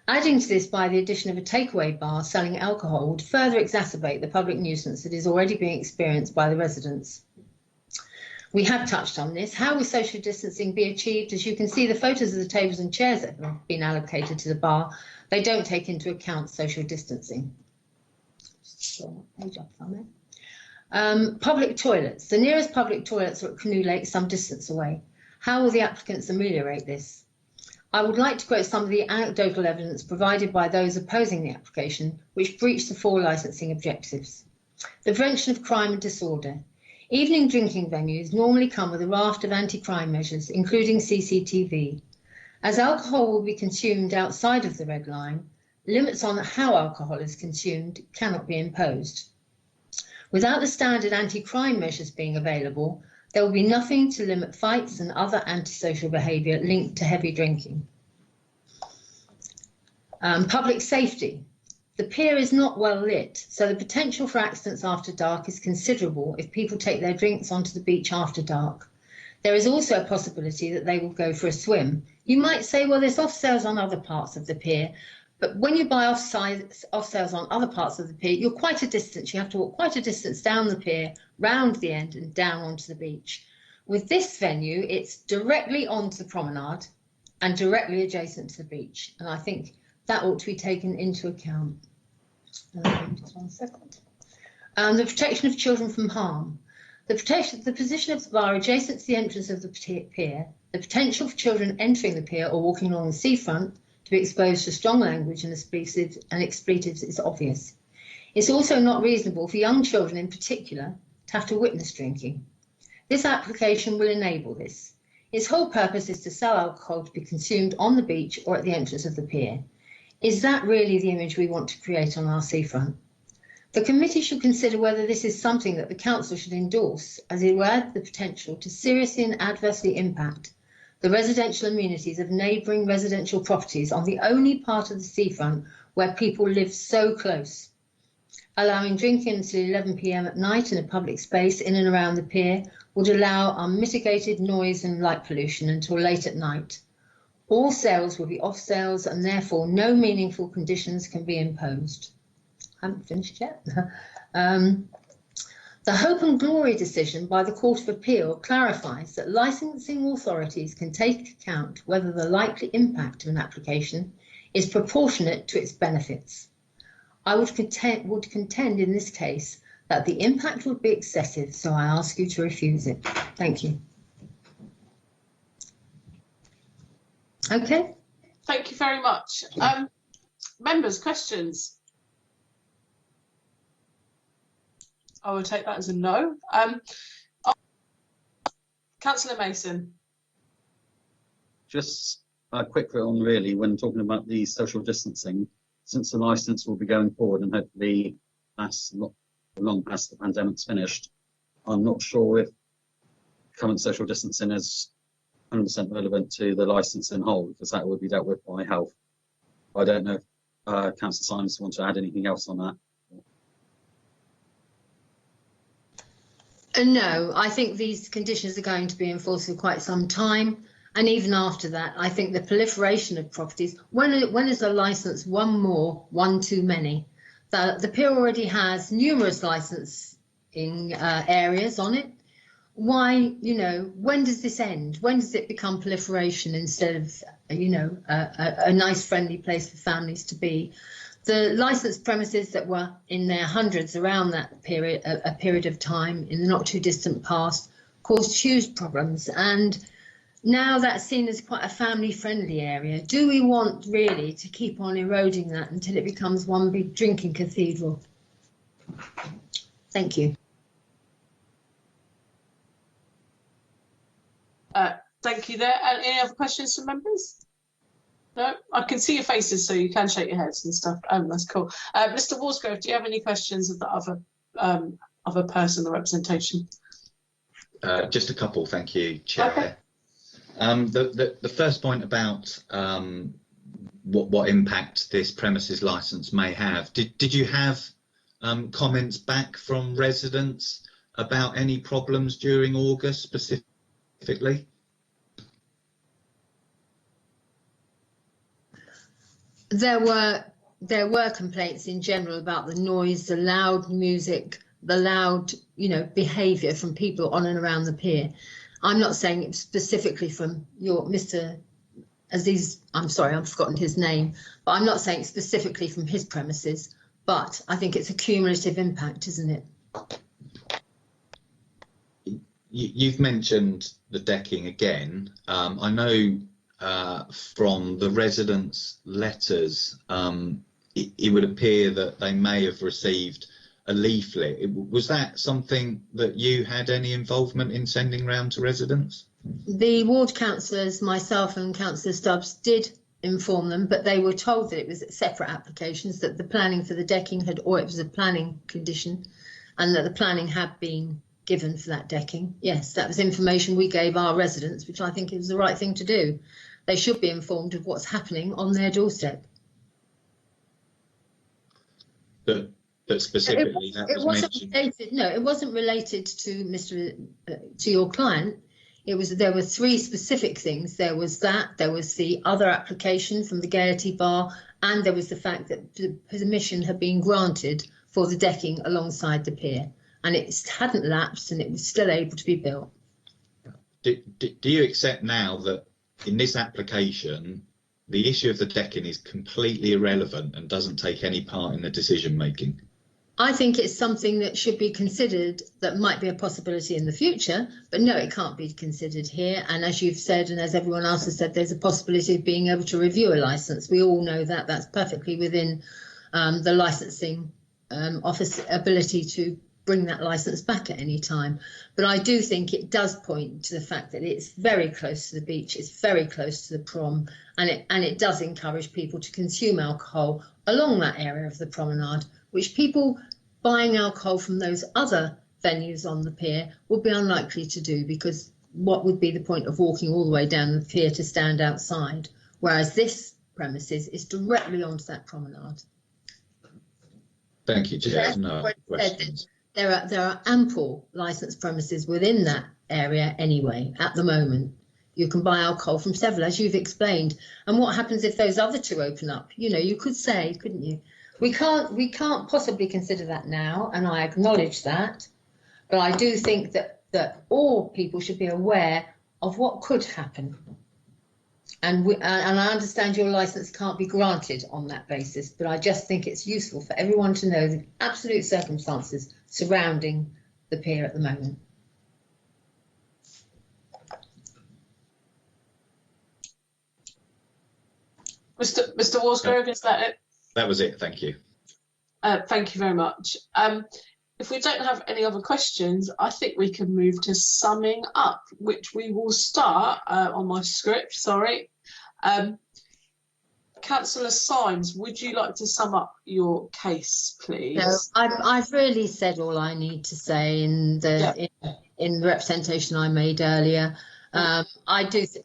Adding to this by the addition of a takeaway bar selling alcohol would further exacerbate the public nuisance that is already being experienced by the residents. We have touched on this. How will social distancing be achieved? As you can see, the photos of the tables and chairs that have been allocated to the bar, they don't take into account social distancing. Public toilets. The nearest public toilets are at Canoe Lake, some distance away. How will the applicants ameliorate this? I would like to quote some of the anecdotal evidence provided by those opposing the application, which breach the 4 licensing objectives. The prevention of crime and disorder. Evening drinking venues normally come with a raft of anti-crime measures, including CCTV. As alcohol will be consumed outside of the red line, limits on how alcohol is consumed cannot be imposed. Without the standard anti-crime measures being available, there will be nothing to limit fights and other antisocial behaviour linked to heavy drinking. Public safety. The pier is not well lit, so the potential for accidents after dark is considerable if people take their drinks onto the beach after dark. There is also a possibility that they will go for a swim. You might say, well, there's off-sales on other parts of the pier, but when you buy off-sales on other parts of the pier, you're quite a distance. You have to walk quite a distance down the pier, round the end and down onto the beach. With this venue, it's directly onto the promenade and directly adjacent to the beach. And I think that ought to be taken into account. Just 1 second. The protection of children from harm. The position of the bar adjacent to the entrance of the pier, the potential for children entering the pier or walking along the seafront to be exposed to strong language and expletives is obvious. It's also not reasonable for young children in particular to have to witness drinking. This application will enable this. Its whole purpose is to sell alcohol to be consumed on the beach or at the entrance of the pier. Is that really the image we want to create on our seafront? The committee should consider whether this is something that the council should endorse, as it will add the potential to seriously and adversely impact the residential amenities of neighbouring residential properties on the only part of the seafront where people live so close. Allowing drinking until 11 p.m. at night in a public space in and around the pier would allow unmitigated noise and light pollution until late at night. All sales will be off sales and therefore no meaningful conditions can be imposed. I haven't finished yet. The Hope and Glory decision by the Court of Appeal clarifies that licensing authorities can take account whether the likely impact of an application is proportionate to its benefits. I would contend in this case that the impact would be excessive, so I ask you to refuse it. Thank you. Okay. Thank you very much. Members, questions? I will take that as a no. Councillor Mason. Just quick one really, when talking about the social distancing, since the licence will be going forward and hopefully last long past the pandemic's finished, I'm not sure if current social distancing is 100% relevant to the licence in whole, because that would be dealt with by health. I don't know if Councillor Simons wants to add anything else on that. No, I think these conditions are going to be enforced for quite some time. And even after that, I think the proliferation of properties, when is a licence one too many? The pier already has numerous licensing areas on it. Why, when does this end? When does it become proliferation instead of, a nice friendly place for families to be? The licensed premises that were in their hundreds around that period, a period of time in the not too distant past, caused huge problems. And now that's seen as quite a family friendly area. Do we want really to keep on eroding that until it becomes one big drinking cathedral? Thank you. Thank you there. Any other questions from members? No, I can see your faces, so you can shake your heads and stuff. That's cool. Mr. Walsgrove, do you have any questions of the other person, the representation? Just a couple, thank you, Chair. Okay. The first point about what impact this premises licence may have. Did you have comments back from residents about any problems during August specifically? There were complaints in general about the noise, the loud music, the loud, behaviour from people on and around the pier. I'm not saying it specifically from your Mr. Aziz. I'm sorry, I've forgotten his name, but I'm not saying specifically from his premises. But I think it's a cumulative impact, isn't it? You've mentioned the decking again. I know from the residents' letters, it would appear that they may have received a leaflet. Was that something that you had any involvement in sending round to residents? The ward councillors, myself and Councillor Stubbs, did inform them, but they were told that it was separate applications, that the planning for the decking it was a planning condition, and that the planning had been given for that decking. Yes, that was information we gave our residents, which I think is the right thing to do. They should be informed of what's happening on their doorstep. But specifically, that was mentioned. No, it wasn't related to to your client. There were three specific things. There was that, there was the other application from the Gaiety Bar, and there was the fact that the permission had been granted for the decking alongside the pier, and it hadn't lapsed and it was still able to be built. Do you accept now that in this application, the issue of the decking is completely irrelevant and doesn't take any part in the decision making? I think it's something that should be considered, that might be a possibility in the future, but no, it can't be considered here. And as you've said, and as everyone else has said, there's a possibility of being able to review a licence. We all know that that's perfectly within the licensing office ability to bring that licence back at any time. But I do think it does point to the fact that it's very close to the beach, it's very close to the prom, and it does encourage people to consume alcohol along that area of the promenade, which people buying alcohol from those other venues on the pier would be unlikely to do, because what would be the point of walking all the way down the pier to stand outside, whereas this premises is directly onto that promenade. Thank you, Chair. No questions. There are ample licensed premises within that area anyway at the moment. You can buy alcohol from several, as you've explained. And what happens if those other two open up? You could say, couldn't you? We can't possibly consider that now, and I acknowledge that. But I do think that all people should be aware of what could happen. And I understand your licence can't be granted on that basis, but I just think it's useful for everyone to know the absolute circumstances surrounding the pier at the moment. Mr. Walsgrove, is that it? That was it, thank you. Thank you very much. If we don't have any other questions, I think we can move to summing up, which we will start on my script, sorry. Councillor Symes, would you like to sum up your case, please? No, I've really said all I need to say in the representation I made earlier. I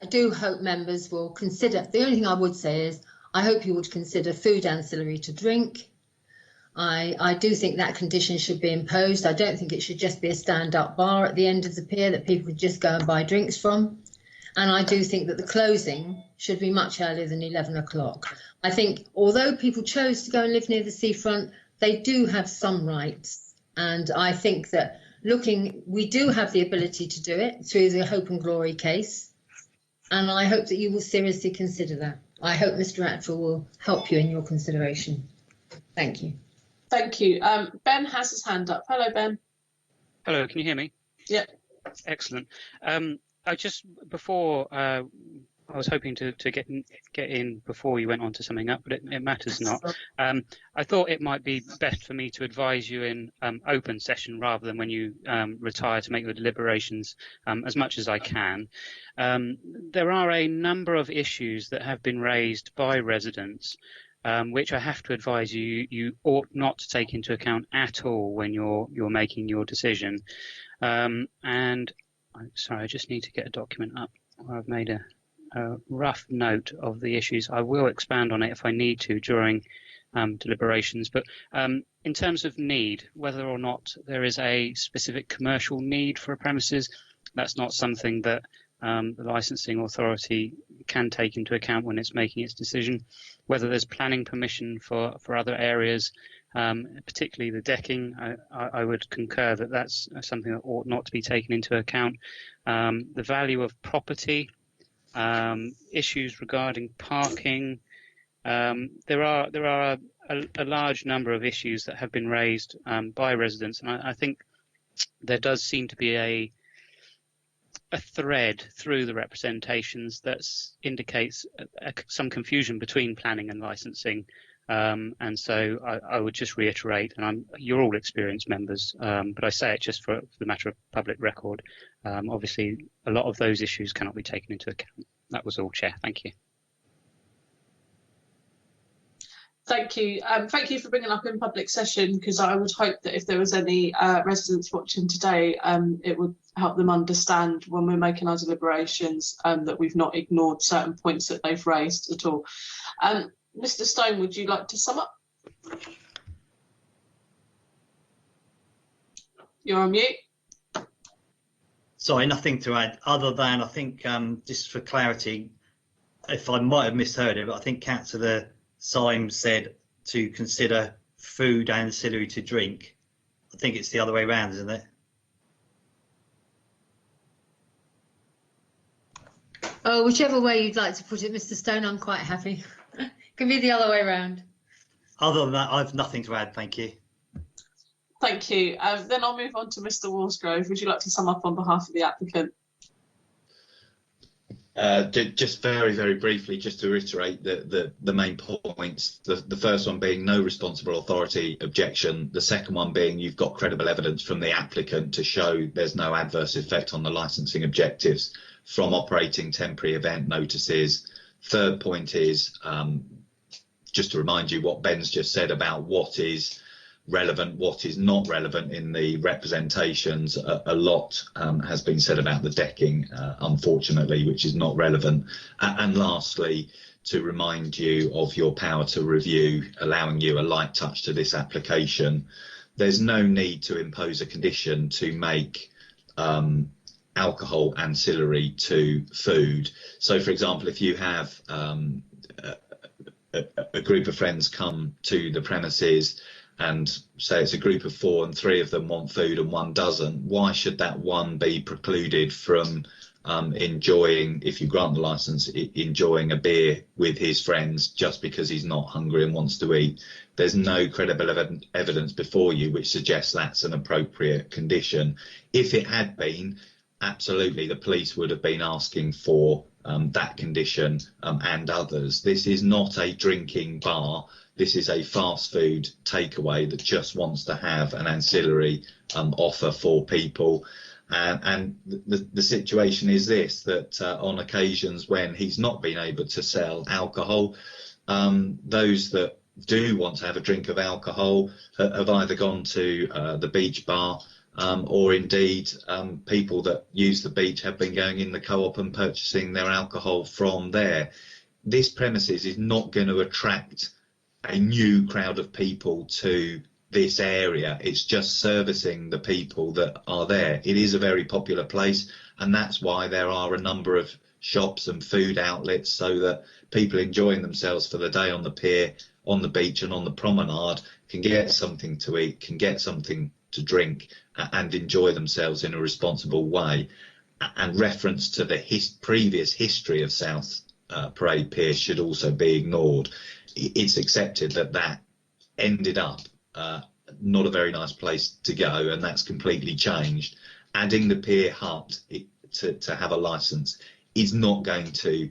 do hope members will consider. The only thing I would say is I hope you would consider food ancillary to drink. I do think that condition should be imposed. I don't think it should just be a stand-up bar at the end of the pier that people could just go and buy drinks from. And I do think that the closing should be much earlier than 11 o'clock. I think although people chose to go and live near the seafront, they do have some rights. And I think that we do have the ability to do it through the Hope and Glory case. And I hope that you will seriously consider that. I hope Mr. Attrell will help you in your consideration. Thank you. Thank you. Ben has his hand up. Hello, Ben. Hello, can you hear me? Yeah. Excellent. I just before I was hoping to get in before you went on to something up, but it matters not. I thought it might be best for me to advise you in open session rather than when you retire to make your deliberations as much as I can. There are a number of issues that have been raised by residents which I have to advise you ought not to take into account at all when you're making your decision. And sorry, I just need to get a document up where I've made a rough note of the issues. I will expand on it if I need to during deliberations. But in terms of need, whether or not there is a specific commercial need for a premises, that's not something that the licensing authority can take into account when it's making its decision. Whether there's planning permission for other areas, particularly the decking, I would concur that that's something that ought not to be taken into account. The value of property, issues regarding parking. There are a large number of issues that have been raised by residents, and I think there does seem to be a thread through the representations that indicates some confusion between planning and licensing. And so I would just reiterate, and you're all experienced members, but I say it just for the matter of public record. Obviously, a lot of those issues cannot be taken into account. That was all, Chair. Thank you. Thank you. Thank you for bringing up in public session, because I would hope that if there was any residents watching today, it would help them understand when we're making our deliberations that we've not ignored certain points that they've raised at all. Mr. Stone, would you like to sum up? You're on mute. Sorry, nothing to add other than I think just for clarity, if I might have misheard it, but I think Councillor Symes said to consider food ancillary to drink. I think it's the other way around, isn't it? Oh, whichever way you'd like to put it, Mr. Stone, I'm quite happy. Can be the other way around. Other than that, I've nothing to add. Thank you. Thank you. Then I'll move on to Mr. Walsgrove. Would you like to sum up on behalf of the applicant? Just very, very briefly, just to reiterate the main points. The first one being no responsible authority objection. The second one being you've got credible evidence from the applicant to show there's no adverse effect on the licensing objectives from operating temporary event notices. Third point is just to remind you what Ben's just said about what is relevant, what is not relevant in the representations. A lot has been said about the decking, unfortunately, which is not relevant. And lastly, to remind you of your power to review, allowing you a light touch to this application. There's no need to impose a condition to make alcohol ancillary to food. So, for example, if you have a group of friends come to the premises and say it's a group of 4 and 3 of them want food and 1 doesn't, why should that one be precluded from enjoying, if you grant the licence, enjoying a beer with his friends just because he's not hungry and wants to eat? There's no credible evidence before you which suggests that's an appropriate condition. If it had been, absolutely the police would have been asking for that condition and others. This is not a drinking bar. This is a fast food takeaway that just wants to have an ancillary offer for people. And the situation is this, that on occasions when he's not been able to sell alcohol, those that do want to have a drink of alcohol have either gone to the beach bar, or indeed people that use the beach have been going in the co-op and purchasing their alcohol from there. This premises is not going to attract a new crowd of people to this area. It's just servicing the people that are there. It is a very popular place, and that's why there are a number of shops and food outlets, so that people enjoying themselves for the day on the pier, on the beach and on the promenade can get something to eat, can get something to drink, and enjoy themselves in a responsible way. And reference to the previous history of South Parade Pier should also be ignored. It's accepted that that ended up not a very nice place to go, and that's completely changed. Adding the pier hut to have a license is not going to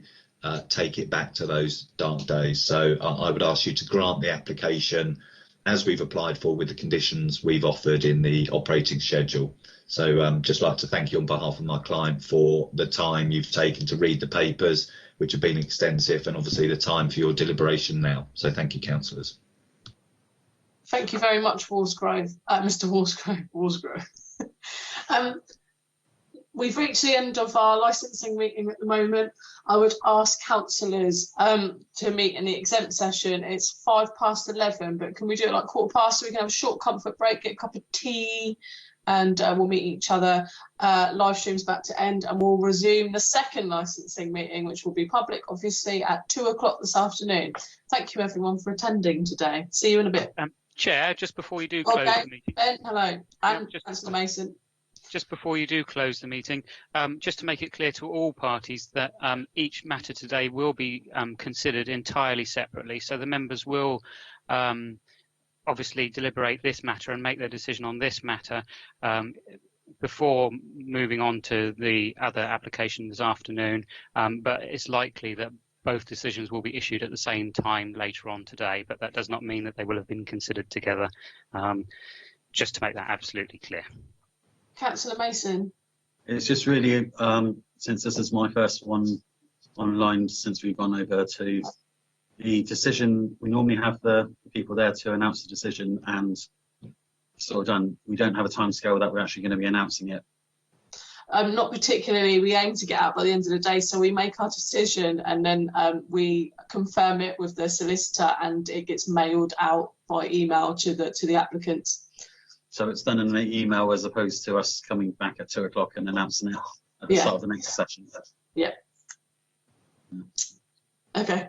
take it back to those dark days. So I would ask you to grant the application as we've applied for, with the conditions we've offered in the operating schedule. So just like to thank you on behalf of my client for the time you've taken to read the papers, which have been extensive, and obviously the time for your deliberation now. So thank you, councillors. Thank you very much, Mr. Walsgrove. We've reached the end of our licensing meeting at the moment. I would ask councillors to meet in the exempt session. It's 11:05, but can we do it like 15:15 so we can have a short comfort break, get a cup of tea, and we'll meet each other. Live stream's about to end, and we'll resume the second licensing meeting, which will be public, obviously, at 2 o'clock this afternoon. Thank you, everyone, for attending today. See you in a bit. Chair, just before you do close the meeting. Ben, hello. And Councillor Mason. Just before you do close the meeting, just to make it clear to all parties that each matter today will be considered entirely separately. So the members will obviously deliberate this matter and make their decision on this matter before moving on to the other application this afternoon. But it's likely that both decisions will be issued at the same time later on today, but that does not mean that they will have been considered together, just to make that absolutely clear. Councillor Mason. It's just really, since this is my first one online since we've gone over to the decision, we normally have the people there to announce the decision and sort of done. We don't have a timescale that we're actually going to be announcing it. Not particularly. We aim to get out by the end of the day, so we make our decision and then we confirm it with the solicitor, and it gets mailed out by email to the applicants. So it's done in an email as opposed to us coming back at 2 o'clock and announcing it at the start of the next session. Yeah. Okay.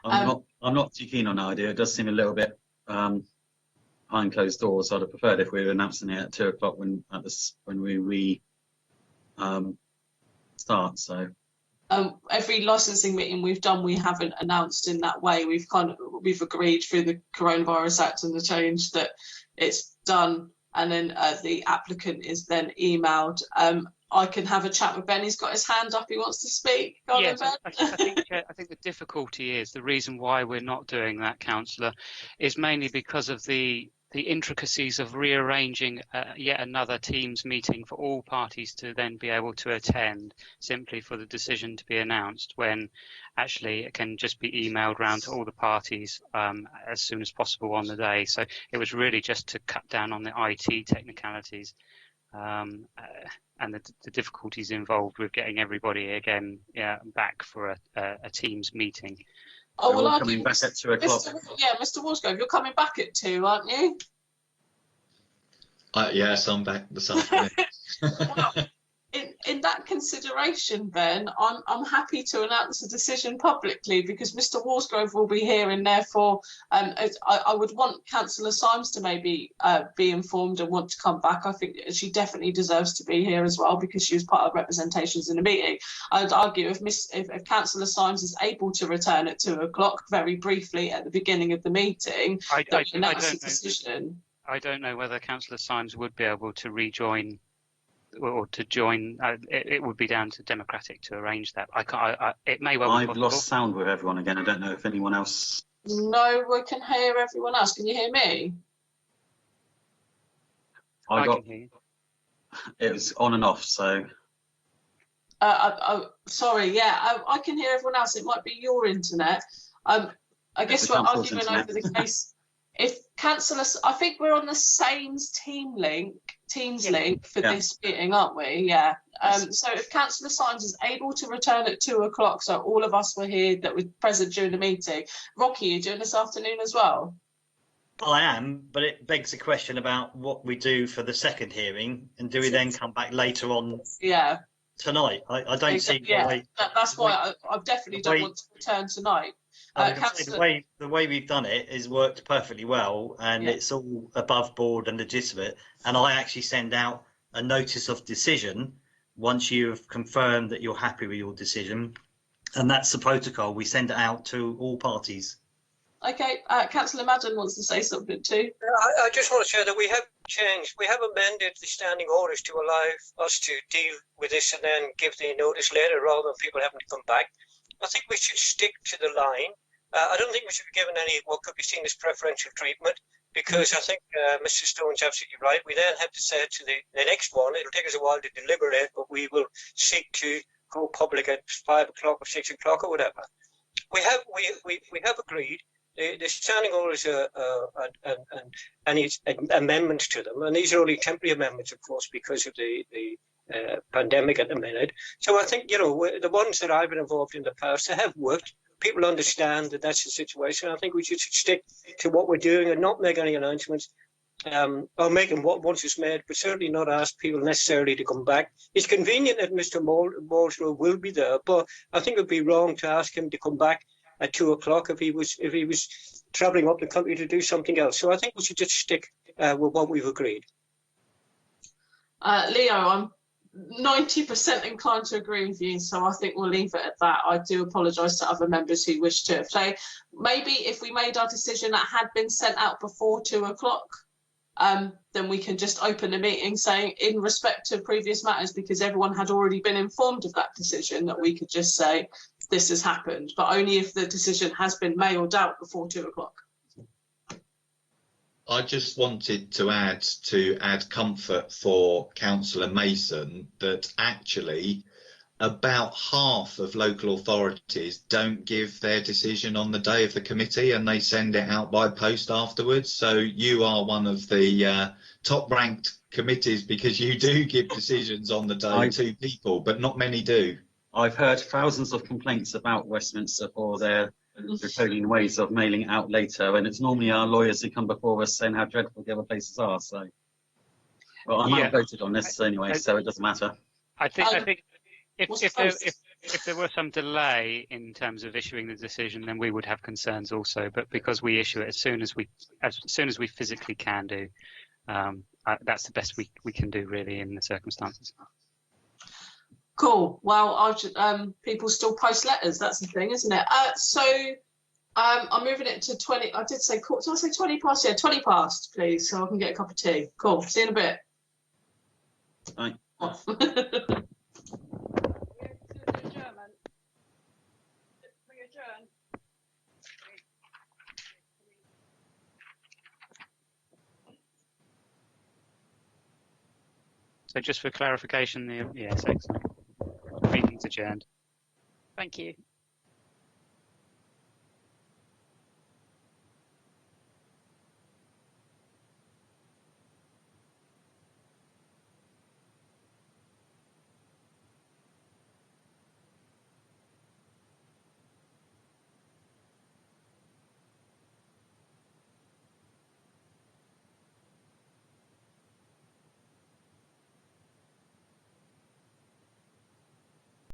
I'm not too keen on the idea. It does seem a little bit behind closed doors. I'd have preferred if we were announcing it at 2 o'clock when we start. So every licensing meeting we've done, we haven't announced in that way. We've agreed through the Coronavirus Act and the change that it's done, and then the applicant is then emailed. I can have a chat with Ben. He's got his hand up. He wants to speak. Go on, Yes, Ben. I think the difficulty is, the reason why we're not doing that, councillor, is mainly because of the intricacies of rearranging yet another Teams meeting for all parties to then be able to attend, simply for the decision to be announced, when actually it can just be emailed round to all the parties as soon as possible on the day. So it was really just to cut down on the IT technicalities and the difficulties involved with getting everybody again back for a Teams meeting. Oh, well, coming back at 2 o'clock. Mr. Walsgrove, you're coming back at 2, aren't you? Yes, I'm back this afternoon. Well, in that consideration, then I'm happy to announce the decision publicly, because Mr. Walsgrove will be here, and therefore I would want Councillor Symes to maybe be informed and want to come back. I think she definitely deserves to be here as well, because she was part of representations in the meeting. I'd argue if Councillor Symes is able to return at 2 o'clock very briefly at the beginning of the meeting, I don't know whether Councillor Symes would be able to rejoin or to join. It would be down to Democratic to arrange that. It may well be possible. I've lost sound with everyone again. I don't know if anyone else. No, we can hear everyone else. Can you hear me? I can hear you. it was on and off. So sorry, yeah, I can hear everyone else. It might be your internet. I guess the we're council's arguing internet. over the case. If councillors, I think we're on the same Teams link for this meeting, aren't we? Yeah. So if Councillor Symes is able to return at 2 o'clock, so all of us were here that were present during the meeting. Rocky, you doing this afternoon as well? I am, but it begs the question about what we do for the second hearing, and do we then come back later on? Yeah. Tonight, I don't see. Yeah, that's why I definitely don't want to return tonight. The way we've done it has worked perfectly well, and it's all above board and legitimate. And I actually send out a notice of decision once you've confirmed that you're happy with your decision, and that's the protocol. We send it out to all parties. Okay, Councillor Madden wants to say something too. I just want to say that we have changed. We have amended the standing orders to allow us to deal with this and then give the notice later rather than people having to come back. I think we should stick to the line. I don't think we should be given any what could be seen as preferential treatment, because I think Mr. Stone's absolutely right. We then have to say to the next one, it'll take us a while to deliberate, but we will seek to go public at 5 o'clock or 6 o'clock or whatever. We have agreed. The standing orders and its amendments to them, and these are only temporary amendments, of course, because of the pandemic at the minute. So I think, the ones that I've been involved in the past, they have worked. People understand that that's the situation. I think we should stick to what we're doing and not make any announcements, or make them once it's made, but certainly not ask people necessarily to come back. It's convenient that Mr. Molesworth will be there, but I think it would be wrong to ask him to come back at 2 o'clock if he was travelling up the country to do something else. So I think we should just stick with what we've agreed. Leo, I'm 90% inclined to agree with you, so I think we'll leave it at that. I do apologise to other members who wish to. So maybe if we made our decision that had been sent out before 2 o'clock, then we can just open the meeting saying, in respect to previous matters, because everyone had already been informed of that decision, that we could just say this has happened, but only if the decision has been mailed out before 2 o'clock. I just wanted to add comfort for Councillor Mason that actually about half of local authorities don't give their decision on the day of the committee, and they send it out by post afterwards. So you are one of the top ranked committees, because you do give decisions on the day to people, but not many do. I've heard thousands of complaints about Westminster for their draconian ways of mailing it out later, and it's normally our lawyers who come before us saying how dreadful the other places are. So, well, I'm outvoted on this anyway, so it doesn't matter. I think if there were some delay in terms of issuing the decision, then we would have concerns also. But because we issue it as soon as we physically can do, that's the best we can do really in the circumstances. Cool. Well, people still post letters. That's the thing, isn't it? I'm moving it to 20. I did say, did I say 20 past? Yeah, 20 past, please, so I can get a cup of tea. Cool. See you in a bit. Bye. Off. So just for clarification, yes, excellent. Meeting's adjourned. Thank you.